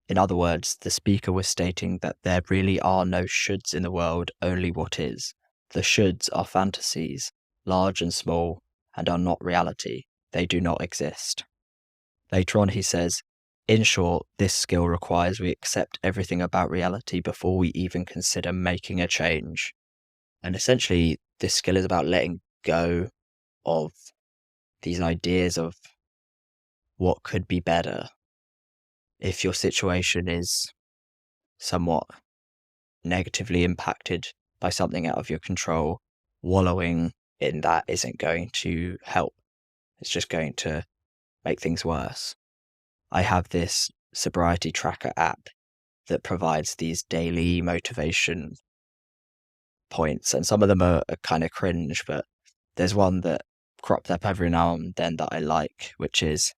In other words, the speaker was stating that there really are no shoulds in the world, only what is. The shoulds are fantasies, large and small, and are not reality. They do not exist. Later on, he says, In short, this skill requires we accept everything about reality before we even consider making a change. And essentially, this skill is about letting go of these ideas of what could be better. If your situation is somewhat negatively impacted by something out of your control, wallowing in that isn't going to help. It's just going to make things worse. I have this sobriety tracker app that provides these daily motivation points, and some of them are kind of cringe, but there's one that crops up every now and then that I like, which is,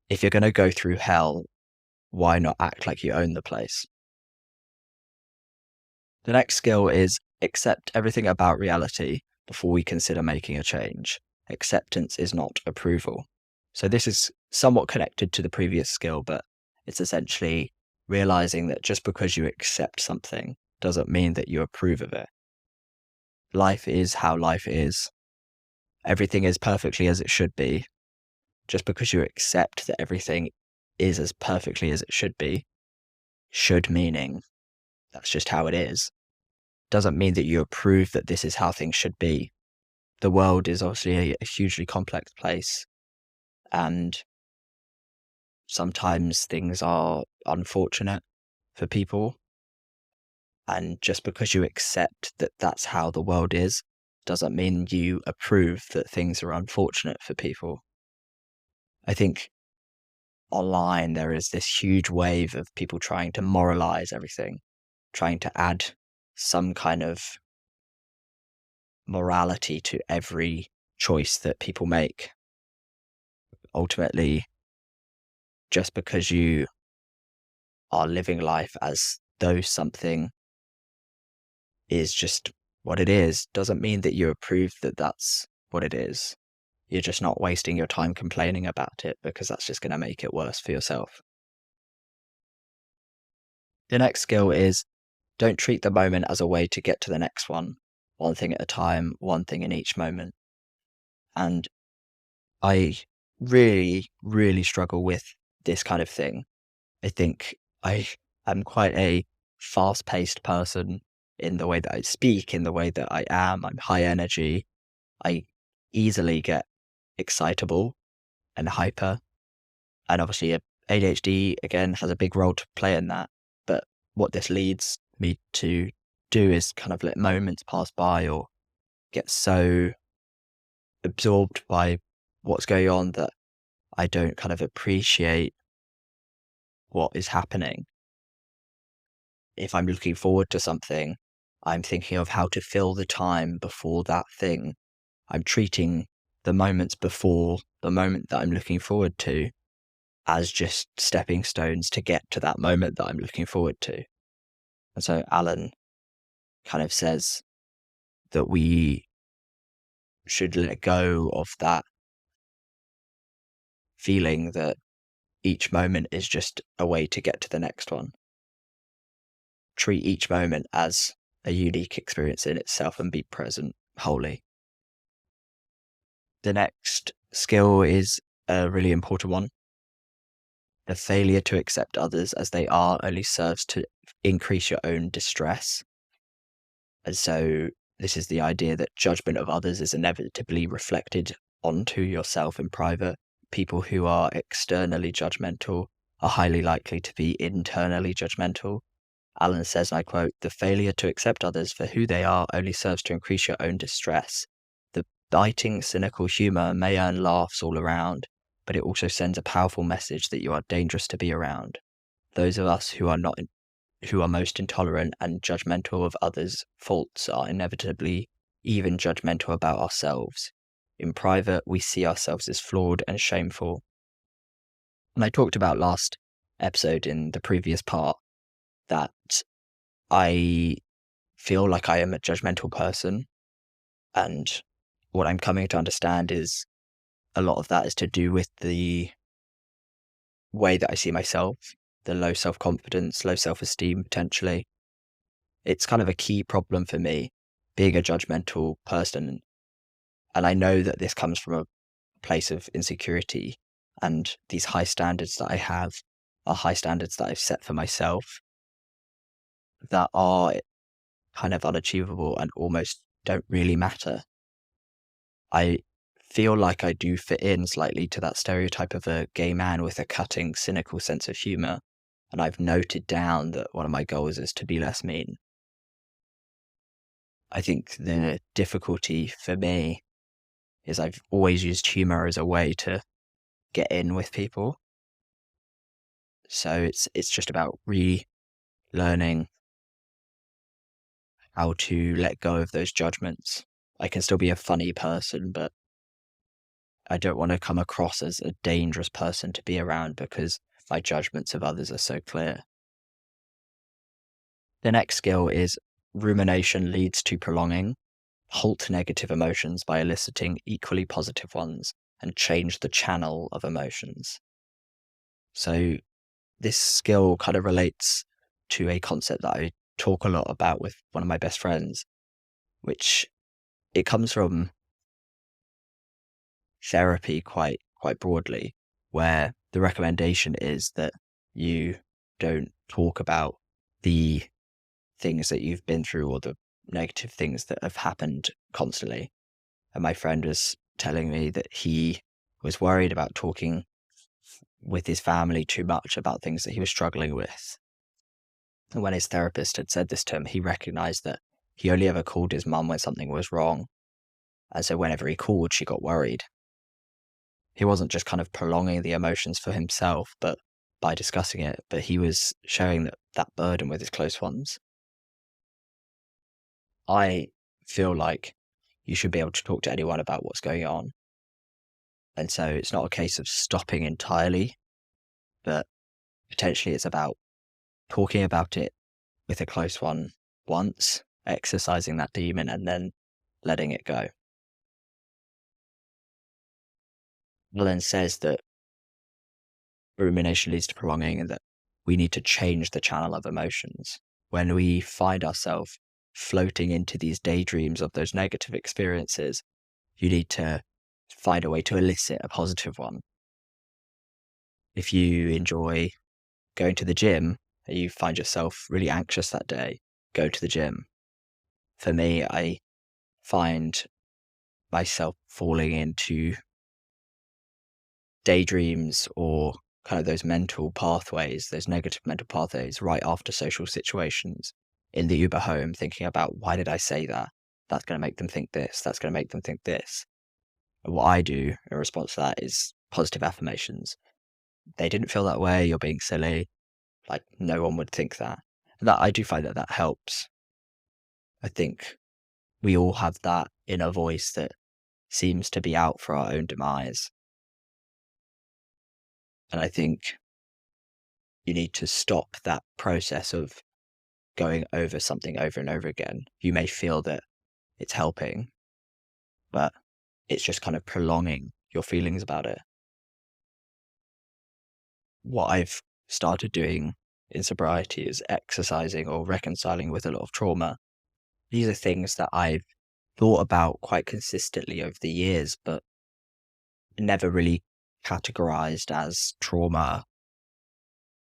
if you're going to go through hell, why not act like you own the place? The next skill is accept everything about reality before we consider making a change. Acceptance is not approval. So this is somewhat connected to the previous skill, but it's essentially realizing that just because you accept something doesn't mean that you approve of it. Life is how life is. Everything is perfectly as it should be. Just because you accept that everything is as perfectly as it should be, should meaning that's just how it is, doesn't mean that you approve that this is how things should be. The world is obviously a hugely complex place, and sometimes things are unfortunate for people. And just because you accept that that's how the world is, doesn't mean you approve that things are unfortunate for people. I think online there is this huge wave of people trying to moralize everything, trying to add some kind of morality to every choice that people make. Ultimately, just because you are living life as though something is just what it is, doesn't mean that you approve that that's what it is. You're just not wasting your time complaining about it, because that's just going to make it worse for yourself. The next skill is, don't treat the moment as a way to get to the next one thing at a time, one thing in each moment. And I really, really struggle with this kind of thing. I think I am quite a fast-paced person in the way that I speak, in the way that I am. I'm high energy. I easily get excitable and hyper. And obviously, ADHD, again, has a big role to play in that. But what this leads me to do is kind of let moments pass by, or get so absorbed by what's going on that I don't kind of appreciate what is happening. If I'm looking forward to something, I'm thinking of how to fill the time before that thing. I'm treating the moments before the moment that I'm looking forward to as just stepping stones to get to that moment that I'm looking forward to. And so Alan kind of says that we should let go of that feeling that each moment is just a way to get to the next one. Treat each moment as a unique experience in itself and be present wholly. The next skill is a really important one. The failure to accept others as they are only serves to increase your own distress. And so this is the idea that judgment of others is inevitably reflected onto yourself in private. People who are externally judgmental are highly likely to be internally judgmental. Alan says, and I quote, "The failure to accept others for who they are only serves to increase your own distress. The biting, cynical humor may earn laughs all around, but it also sends a powerful message that you are dangerous to be around. Those of us who are most intolerant and judgmental of others' faults are inevitably even judgmental about ourselves. In private, we see ourselves as flawed and shameful." And I talked about last episode in the previous part that I feel like I am a judgmental person. And what I'm coming to understand is a lot of that is to do with the way that I see myself, the low self-confidence, low self-esteem, potentially. It's kind of a key problem for me, being a judgmental person. And I know that this comes from a place of insecurity and these high standards that I have. are high standards that I've set for myself that are kind of unachievable and almost don't really matter. I feel like I do fit in slightly to that stereotype of a gay man with a cutting, cynical sense of humor, and I've noted down that one of my goals is to be less mean. I think the difficulty for me is I've always used humor as a way to get in with people. So it's just about relearning how to let go of those judgments. I can still be a funny person, but I don't want to come across as a dangerous person to be around because my judgments of others are so clear. The next skill is rumination leads to prolonging. Halt negative emotions by eliciting equally positive ones and change the channel of emotions. So this skill kind of relates to a concept that I talk a lot about with one of my best friends, which it comes from therapy quite broadly, where the recommendation is that you don't talk about the things that you've been through or the negative things that have happened constantly. And my friend was telling me that he was worried about talking with his family too much about things that he was struggling with. And when his therapist had said this to him, he recognized that he only ever called his mum when something was wrong. And so whenever he called, she got worried. He wasn't just kind of prolonging the emotions for himself, but by discussing it, but he was sharing that burden with his close ones. I feel like you should be able to talk to anyone about what's going on. And so it's not a case of stopping entirely, but potentially it's about talking about it with a close one once, exercising that demon, and then letting it go. Alan says that rumination leads to prolonging and that we need to change the channel of emotions. When we find ourselves floating into these daydreams of those negative experiences, you need to find a way to elicit a positive one. If you enjoy going to the gym and you find yourself really anxious that day, go to the gym. For me, I find myself falling into daydreams or kind of those mental pathways, those negative mental pathways right after social situations in the Uber home, thinking about why did I say that? That's going to make them think this. That's going to make them think this. And what I do in response to that is positive affirmations. They didn't feel that way. You're being silly. Like no one would think that. And that I do find that helps. I think we all have that inner voice that seems to be out for our own demise. And I think you need to stop that process of going over something over and over again. You may feel that it's helping, but it's just kind of prolonging your feelings about it. What I've started doing in sobriety is exercising or reconciling with a lot of trauma. These are things that I've thought about quite consistently over the years, but never really categorized as trauma.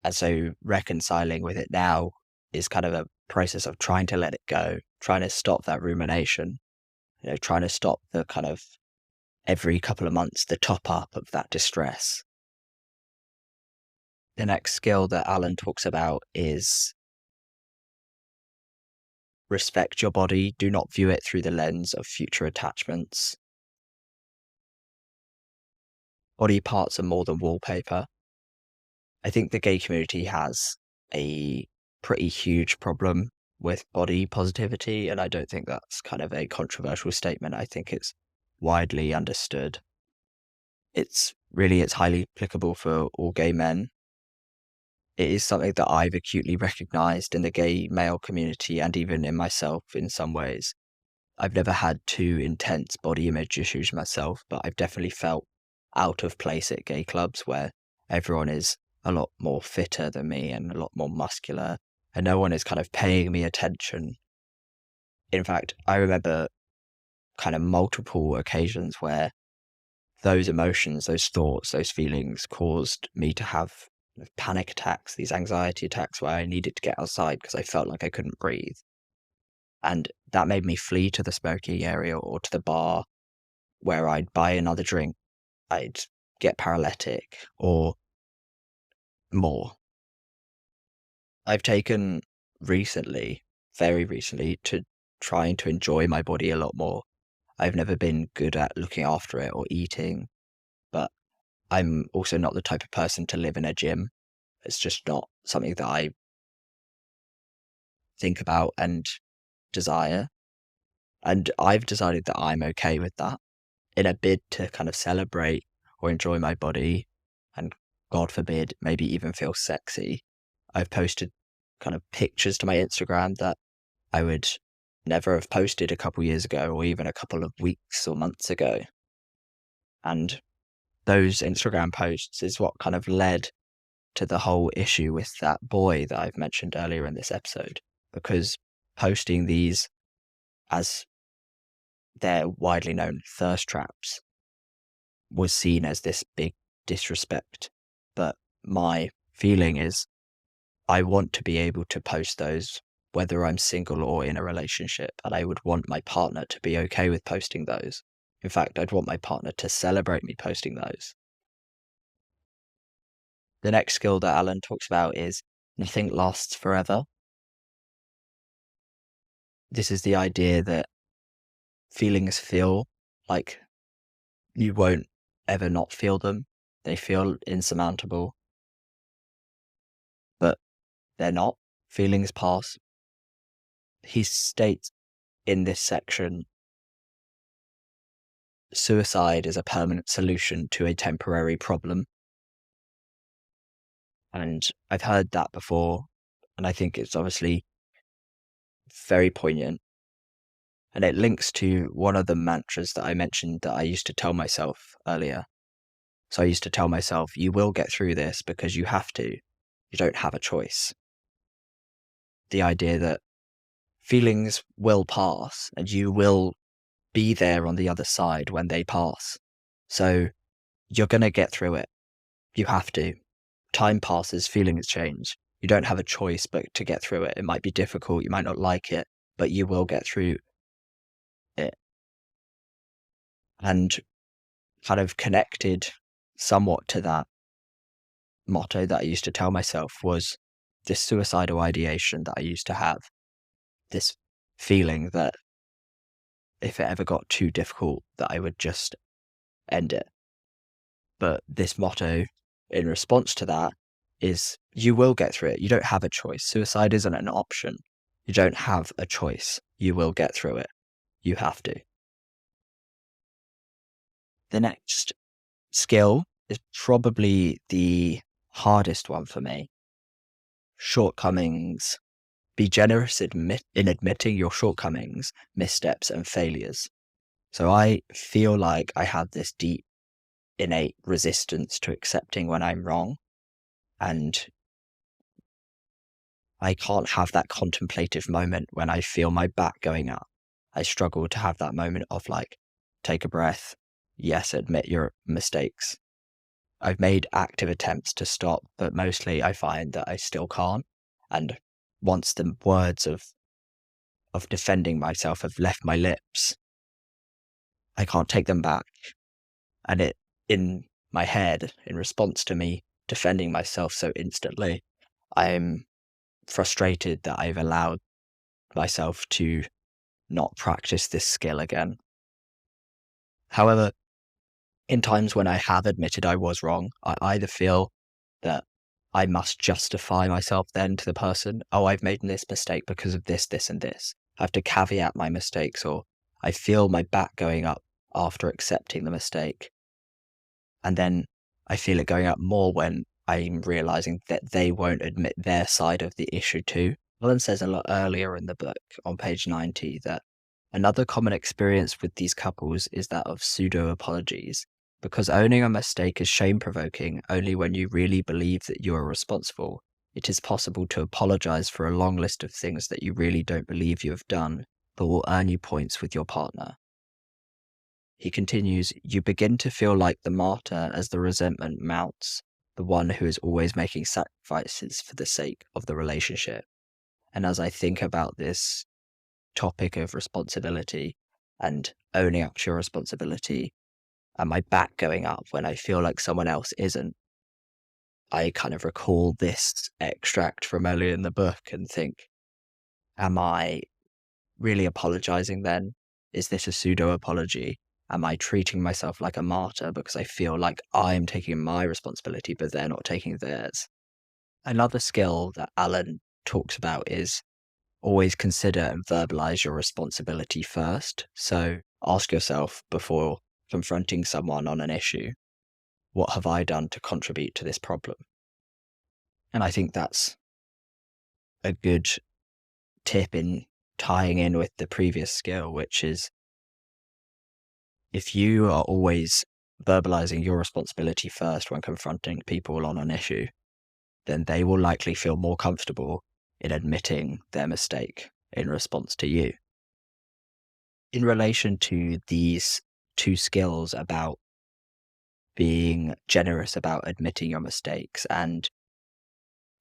And so reconciling with it now is kind of a process of trying to let it go, trying to stop that rumination, trying to stop the kind of every couple of months, the top up of that distress. The next skill that Alan talks about is respect your body. Do not view it through the lens of future attachments. Body parts are more than wallpaper. I think the gay community has a pretty huge problem with body positivity, and I don't think that's kind of a controversial statement. I think it's widely understood. It's highly applicable for all gay men. It is something that I've acutely recognized in the gay male community and even in myself in some ways. I've never had too intense body image issues myself, but I've definitely felt out of place at gay clubs where everyone is a lot more fitter than me and a lot more muscular, and no one is kind of paying me attention. In fact, I remember kind of multiple occasions where those emotions, those thoughts, those feelings caused me to have panic attacks, these anxiety attacks where I needed to get outside because I felt like I couldn't breathe. And that made me flee to the smoking area or to the bar where I'd buy another drink, I'd get paralytic or more. I've taken recently, very recently, to trying to enjoy my body a lot more. I've never been good at looking after it or eating, but I'm also not the type of person to live in a gym. It's just not something that I think about and desire. And I've decided that I'm okay with that in a bid to kind of celebrate or enjoy my body and, God forbid, maybe even feel sexy. I've posted kind of pictures to my Instagram that I would never have posted a couple years ago or even a couple of weeks or months ago. And those Instagram posts is what kind of led to the whole issue with that boy that I've mentioned earlier in this episode, because posting these, as they're widely known, thirst traps, was seen as this big disrespect. But my feeling is I want to be able to post those whether I'm single or in a relationship, and I would want my partner to be okay with posting those. In fact, I'd want my partner to celebrate me posting those. The next skill that Alan talks about is nothing lasts forever. This is the idea that feelings feel like you won't ever not feel them. They feel insurmountable, but they're not. Feelings pass. He states in this section, suicide is a permanent solution to a temporary problem. And I've heard that before, and I think it's obviously very poignant. And it links to one of the mantras that I mentioned that I used to tell myself earlier. So I used to tell myself, you will get through this because you have to. You don't have a choice. The idea that feelings will pass and you will be there on the other side when they pass. So you're going to get through it. You have to. Time passes, feelings change. You don't have a choice but to get through it. It might be difficult, you might not like it, but you will get through it. And kind of connected somewhat to that motto that I used to tell myself was this suicidal ideation that I used to have. This feeling that if it ever got too difficult, that I would just end it. But this motto, in response to that, is you will get through it. You don't have a choice. Suicide isn't an option. You don't have a choice. You will get through it. You have to. The next skill is probably the hardest one for me. Shortcomings. Be generous in admitting your shortcomings, missteps, and failures. So I feel like I have this deep, innate resistance to accepting when I'm wrong. And I can't have that contemplative moment when I feel my back going up. I struggle to have that moment of like, take a breath. Yes, admit your mistakes. I've made active attempts to stop, but mostly I find that I still can't. And once the words of defending myself have left my lips, I can't take them back. And it, in my head, in response to me defending myself so instantly, I'm frustrated that I've allowed myself to not practice this skill again. However, in times when I have admitted I was wrong, I either feel that I must justify myself then to the person, oh, I've made this mistake because of this, this, and this. I have to caveat my mistakes, or I feel my back going up after accepting the mistake. And then I feel it going up more when I'm realizing that they won't admit their side of the issue too. Alan says a lot earlier in the book on page 90 that another common experience with these couples is that of pseudo-apologies, because owning a mistake is shame-provoking only when you really believe that you are responsible. It is possible to apologize for a long list of things that you really don't believe you have done, but will earn you points with your partner. He continues, you begin to feel like the martyr as the resentment mounts. the one who is always making sacrifices for the sake of the relationship. And as I think about this topic of responsibility and owning up to your responsibility and my back going up when I feel like someone else isn't, I kind of recall this extract from earlier in the book and think, am I really apologizing then? Is this a pseudo apology? Am I treating myself like a martyr because I feel like I'm taking my responsibility, but they're not taking theirs? Another skill that Alan talks about is always consider and verbalize your responsibility first. So ask yourself before confronting someone on an issue, what have I done to contribute to this problem? And I think that's a good tip in tying in with the previous skill, which is if you are always verbalizing your responsibility first when confronting people on an issue, then they will likely feel more comfortable in admitting their mistake in response to you. In relation to these two skills about being generous about admitting your mistakes and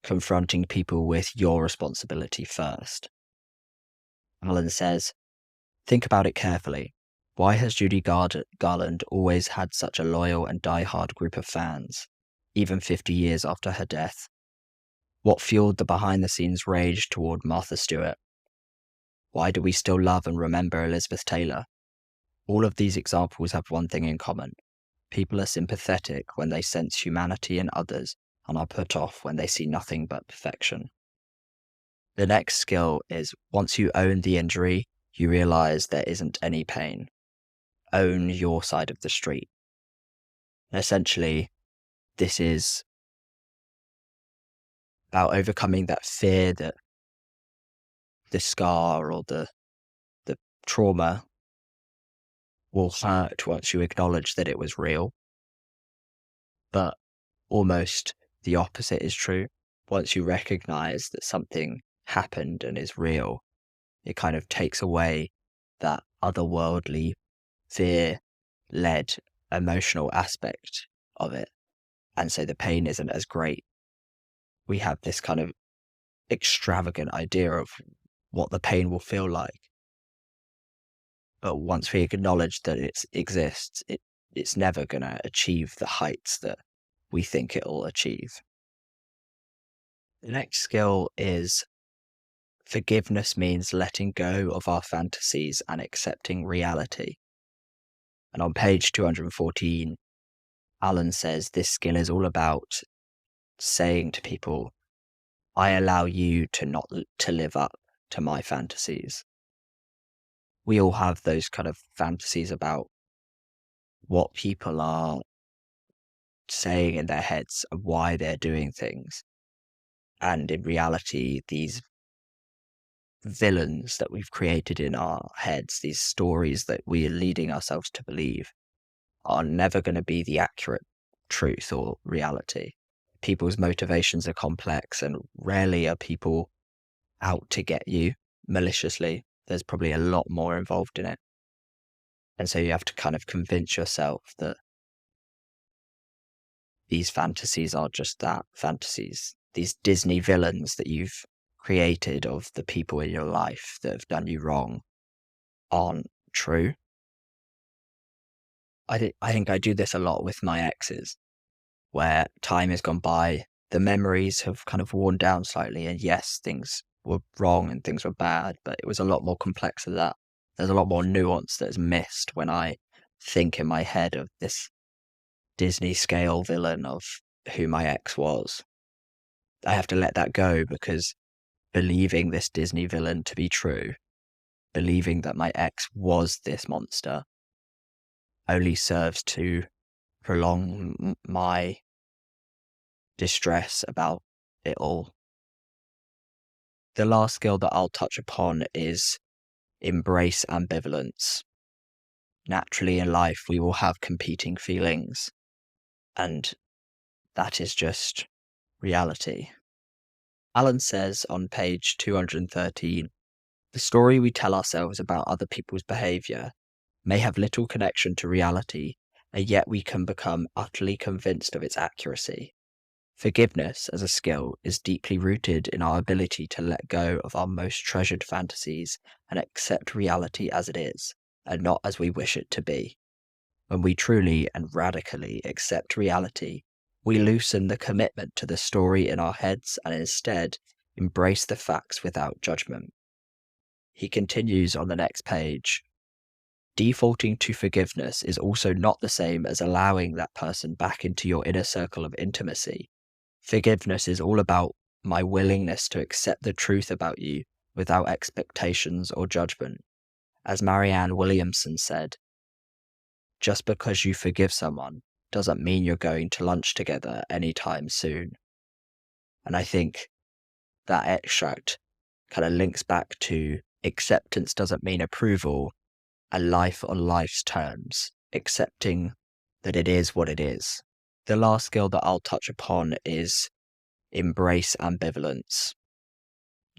confronting people with your responsibility first, Alan says, think about it carefully. Why has Judy Garland always had such a loyal and die-hard group of fans, even 50 years after her death? What fueled the behind-the-scenes rage toward Martha Stewart? Why do we still love and remember Elizabeth Taylor? All of these examples have one thing in common. People are sympathetic when they sense humanity in others and are put off when they see nothing but perfection. The next skill is once you own the injury, you realize there isn't any pain. Own your side of the street. And essentially, this is about overcoming that fear that the scar or the trauma will hurt once you acknowledge that it was real. But almost the opposite is true. Once you recognize that something happened and is real, it kind of takes away that otherworldly, fear-led emotional aspect of it. And so the pain isn't as great. We have this kind of extravagant idea of what the pain will feel like. But once we acknowledge that it exists, it's never going to achieve the heights that we think it'll achieve. The next skill is forgiveness means letting go of our fantasies and accepting reality. And on page 214, Alan says this skill is all about saying to people, I allow you to live up to my fantasies. We all have those kind of fantasies about what people are saying in their heads and why they're doing things. And in reality, these villains that we've created in our heads, these stories that we are leading ourselves to believe, are never going to be the accurate truth or reality. People's motivations are complex, and rarely are people out to get you maliciously. There's probably a lot more involved in it. And so you have to kind of convince yourself that these fantasies are just that, fantasies. These Disney villains that you've created of the people in your life that have done you wrong aren't true. I think I do this a lot with my exes, where time has gone by, the memories have kind of worn down slightly, and yes, things were wrong and things were bad, but it was a lot more complex than that. There's a lot more nuance that is missed when I think in my head of this Disney scale villain of who my ex was. I have to let that go because believing this Disney villain to be true, believing that my ex was this monster, only serves to prolong my distress about it all. The last skill that I'll touch upon is embrace ambivalence. Naturally in life, we will have competing feelings, and that is just reality. Alan says on page 213, the story we tell ourselves about other people's behavior may have little connection to reality, and yet we can become utterly convinced of its accuracy. Forgiveness as a skill is deeply rooted in our ability to let go of our most treasured fantasies and accept reality as it is, and not as we wish it to be. When we truly and radically accept reality, we loosen the commitment to the story in our heads and instead embrace the facts without judgment. He continues on the next page. Defaulting to forgiveness is also not the same as allowing that person back into your inner circle of intimacy. Forgiveness is all about my willingness to accept the truth about you without expectations or judgment. As Marianne Williamson said, just because you forgive someone doesn't mean you're going to lunch together anytime soon. And I think that extract kind of links back to acceptance doesn't mean approval, and life on life's terms, accepting that it is what it is. The last skill that I'll touch upon is embrace ambivalence.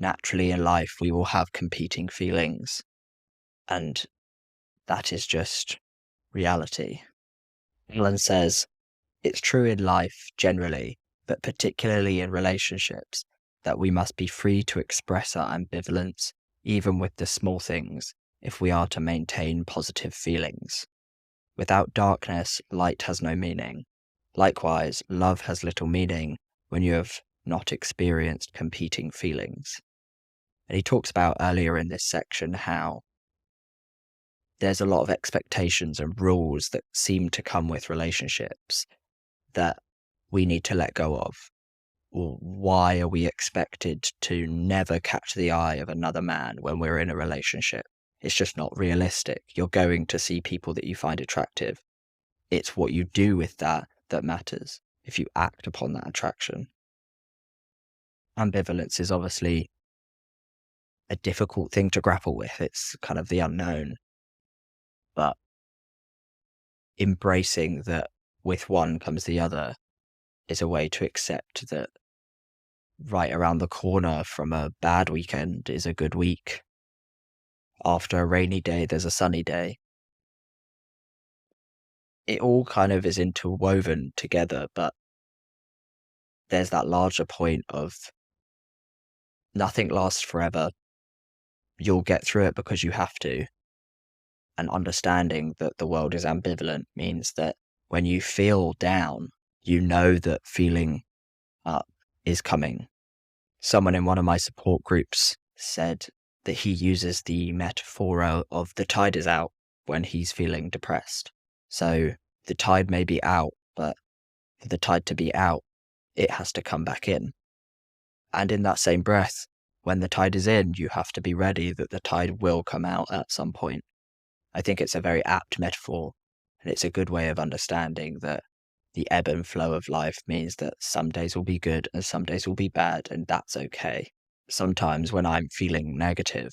Naturally in life, we will have competing feelings, and that is just reality. Ellen says, it's true in life generally, but particularly in relationships, that we must be free to express our ambivalence, even with the small things, if we are to maintain positive feelings. Without darkness, light has no meaning. Likewise, love has little meaning when you have not experienced competing feelings. And he talks about earlier in this section how there's a lot of expectations and rules that seem to come with relationships that we need to let go of. Or why are we expected to never catch the eye of another man when we're in a relationship? It's just not realistic. You're going to see people that you find attractive. It's what you do with that that matters, if you act upon that attraction. Ambivalence is obviously a difficult thing to grapple with. It's kind of the unknown. But embracing that with one comes the other is a way to accept that right around the corner from a bad weekend is a good week. After a rainy day, there's a sunny day. It all kind of is interwoven together, but there's that larger point of nothing lasts forever. You'll get through it because you have to. And understanding that the world is ambivalent means that when you feel down, you know that feeling up is coming. Someone in one of my support groups said that he uses the metaphor of the tide is out when he's feeling depressed. So the tide may be out, but for the tide to be out, it has to come back in. And in that same breath, when the tide is in, you have to be ready that the tide will come out at some point. I think it's a very apt metaphor, and it's a good way of understanding that the ebb and flow of life means that some days will be good and some days will be bad, and that's okay. Sometimes when I'm feeling negative,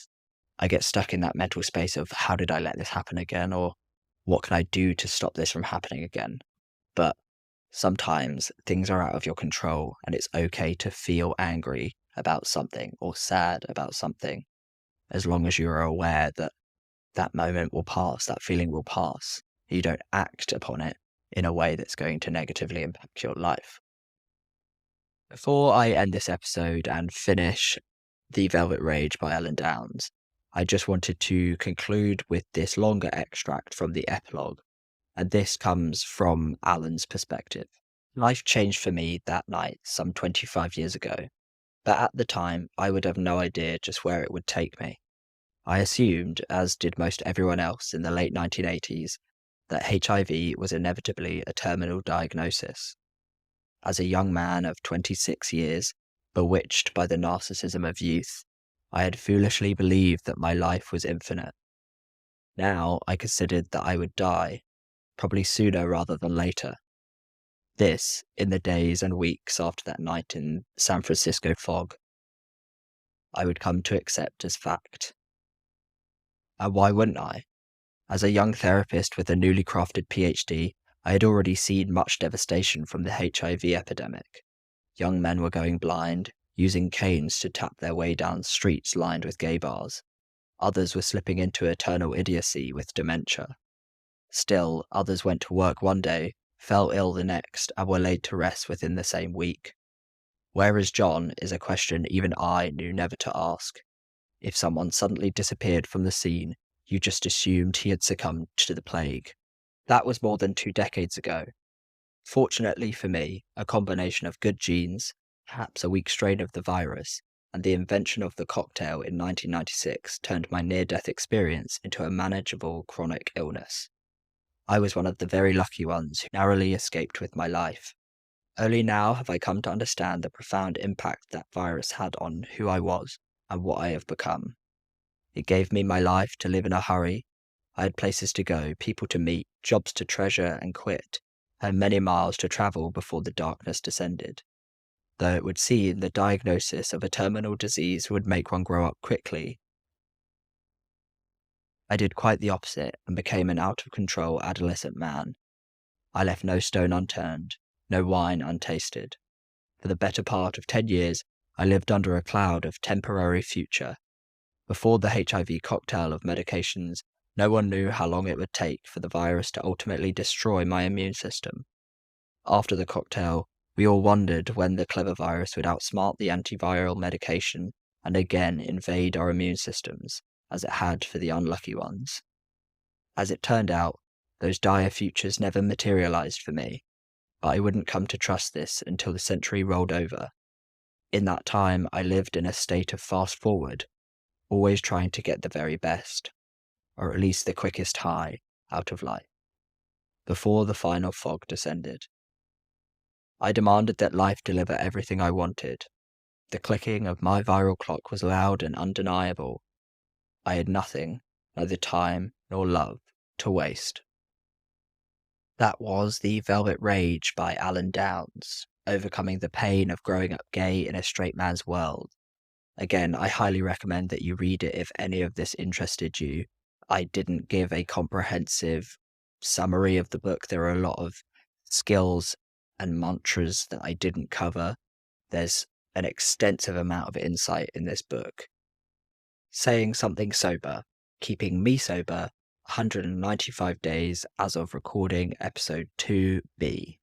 I get stuck in that mental space of how did I let this happen again, or what can I do to stop this from happening again? But sometimes things are out of your control, and it's okay to feel angry about something or sad about something, as long as you are aware that that moment will pass, that feeling will pass. You don't act upon it in a way that's going to negatively impact your life. Before I end this episode and finish The Velvet Rage by Ellen Downs, I just wanted to conclude with this longer extract from the epilogue, and this comes from Alan's perspective. Life changed for me that night some 25 years ago, but at the time I would have no idea just where it would take me. I assumed, as did most everyone else in the late 1980s, that HIV was inevitably a terminal diagnosis. As a young man of 26 years, bewitched by the narcissism of youth, I had foolishly believed that my life was infinite. Now I considered that I would die, probably sooner rather than later. This, in the days and weeks after that night in San Francisco fog, I would come to accept as fact. And why wouldn't I? As a young therapist with a newly crafted PhD, I had already seen much devastation from the HIV epidemic. Young men were going blind, using canes to tap their way down streets lined with gay bars. Others were slipping into eternal idiocy with dementia. Still, others went to work one day, fell ill the next, and were laid to rest within the same week. Where is John is a question even I knew never to ask. If someone suddenly disappeared from the scene, you just assumed he had succumbed to the plague. That was more than 2 decades ago. Fortunately for me, a combination of good genes, perhaps a weak strain of the virus, and the invention of the cocktail in 1996 turned my near-death experience into a manageable chronic illness. I was one of the very lucky ones who narrowly escaped with my life. Only now have I come to understand the profound impact that virus had on who I was and what I have become. It gave me my life to live in a hurry. I had places to go, people to meet, jobs to treasure and quit, and many miles to travel before the darkness descended. Though it would seem the diagnosis of a terminal disease would make one grow up quickly, I did quite the opposite and became an out-of-control adolescent man. I left no stone unturned, no wine untasted. For the better part of 10 years, I lived under a cloud of temporary future. Before the HIV cocktail of medications, no one knew how long it would take for the virus to ultimately destroy my immune system. After the cocktail, we all wondered when the clever virus would outsmart the antiviral medication and again invade our immune systems, as it had for the unlucky ones. As it turned out, those dire futures never materialized for me, but I wouldn't come to trust this until the century rolled over. In that time, I lived in a state of fast forward, always trying to get the very best, or at least the quickest high, out of life, before the final fog descended. I demanded that life deliver everything I wanted. The clicking of my viral clock was loud and undeniable. I had nothing, neither time nor love, to waste. That was The Velvet Rage by Alan Downs, overcoming the pain of growing up gay in a straight man's world. Again, I highly recommend that you read it if any of this interested you. I didn't give a comprehensive summary of the book. There are a lot of skills and mantras that I didn't cover. There's an extensive amount of insight in this book. Saying Something Sober, Keeping Me Sober, 195 Days as of recording episode 2B.